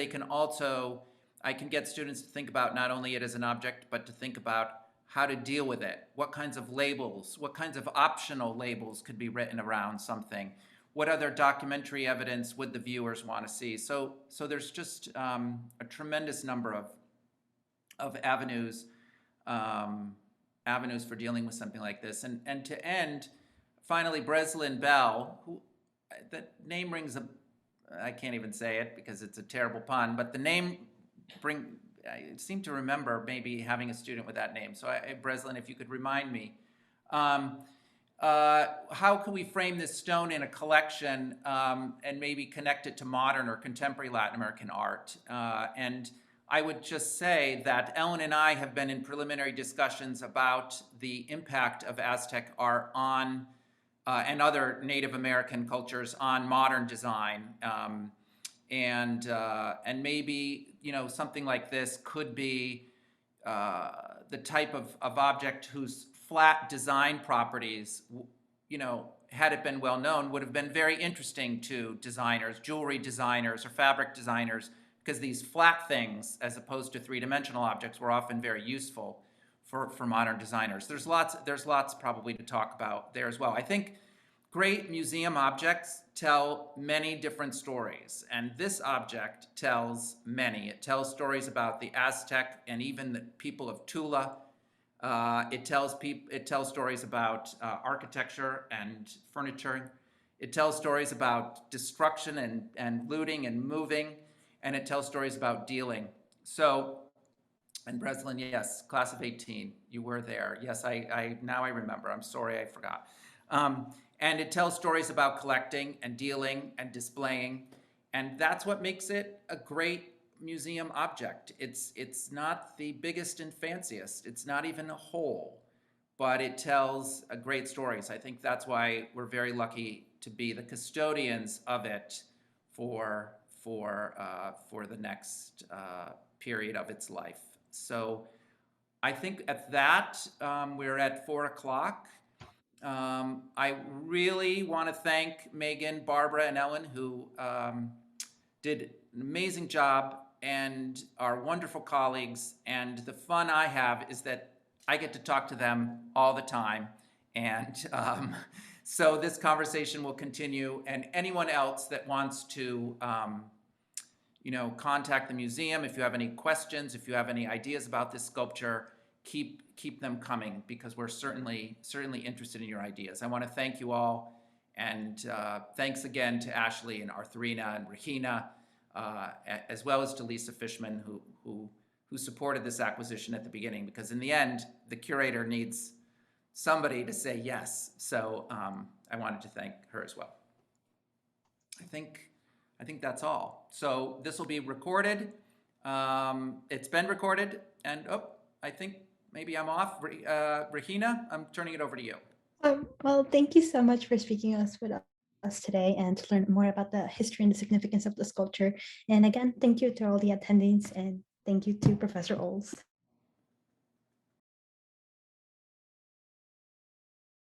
I can get students to think about not only it as an object, but to think about how to deal with it. What kinds of labels, what kinds of optional labels could be written around something? What other documentary evidence would the viewers want to see? So there's just a tremendous number of avenues for dealing with something like this. And to end, finally, Breslin Bell, who that name rings I can't even say it because it's a terrible pun, but the name I seem to remember maybe having a student with that name. So Breslin, if you could remind me. How can we frame this stone in a collection and maybe connect it to modern or contemporary Latin American art? And I would just say that Ellen and I have been in preliminary discussions about the impact of Aztec art on and other Native American cultures on modern design. And maybe something like this could be the type of object whose flat design properties, had it been well known, would have been very interesting to designers, jewelry designers or fabric designers, because these flat things, as opposed to three-dimensional objects, were often very useful for modern designers. There's lots probably to talk about there as well. I think great museum objects tell many different stories, and this object tells many. It tells stories about the Aztec and even the people of Tula. It tells stories about architecture and furniture. It tells stories about destruction and looting and moving, and it tells stories about dealing. So, and Breslin, yes, class of 18, you were there. Yes, now I remember. I'm sorry, I forgot. And it tells stories about collecting and dealing and displaying, and that's what makes it a great museum object. It's not the biggest and fanciest. It's not even a whole, but it tells great stories. I think that's why we're very lucky to be the custodians of it for the next period of its life. So I think at that we're at 4 o'clock. I really want to thank Megan, Barbara, and Ellen, who did an amazing job and are wonderful colleagues. And the fun I have is that I get to talk to them all the time. And so this conversation will continue. And anyone else that wants to, contact the museum, if you have any questions, if you have any ideas about this sculpture, keep them coming, because we're certainly interested in your ideas. I want to thank you all, and thanks again to Ashley and Arthurina and Regina, as well as to Lisa Fishman, who supported this acquisition at the beginning, because in the end, the curator needs somebody to say yes. So I wanted to thank her as well. I think that's all. So this will be recorded. It's been recorded, and I think maybe I'm off. Regina, I'm turning it over to you. Well, thank you so much for speaking with us today and to learn more about the history and the significance of the sculpture. And again, thank you to all the attendees, and thank you to Professor Oles.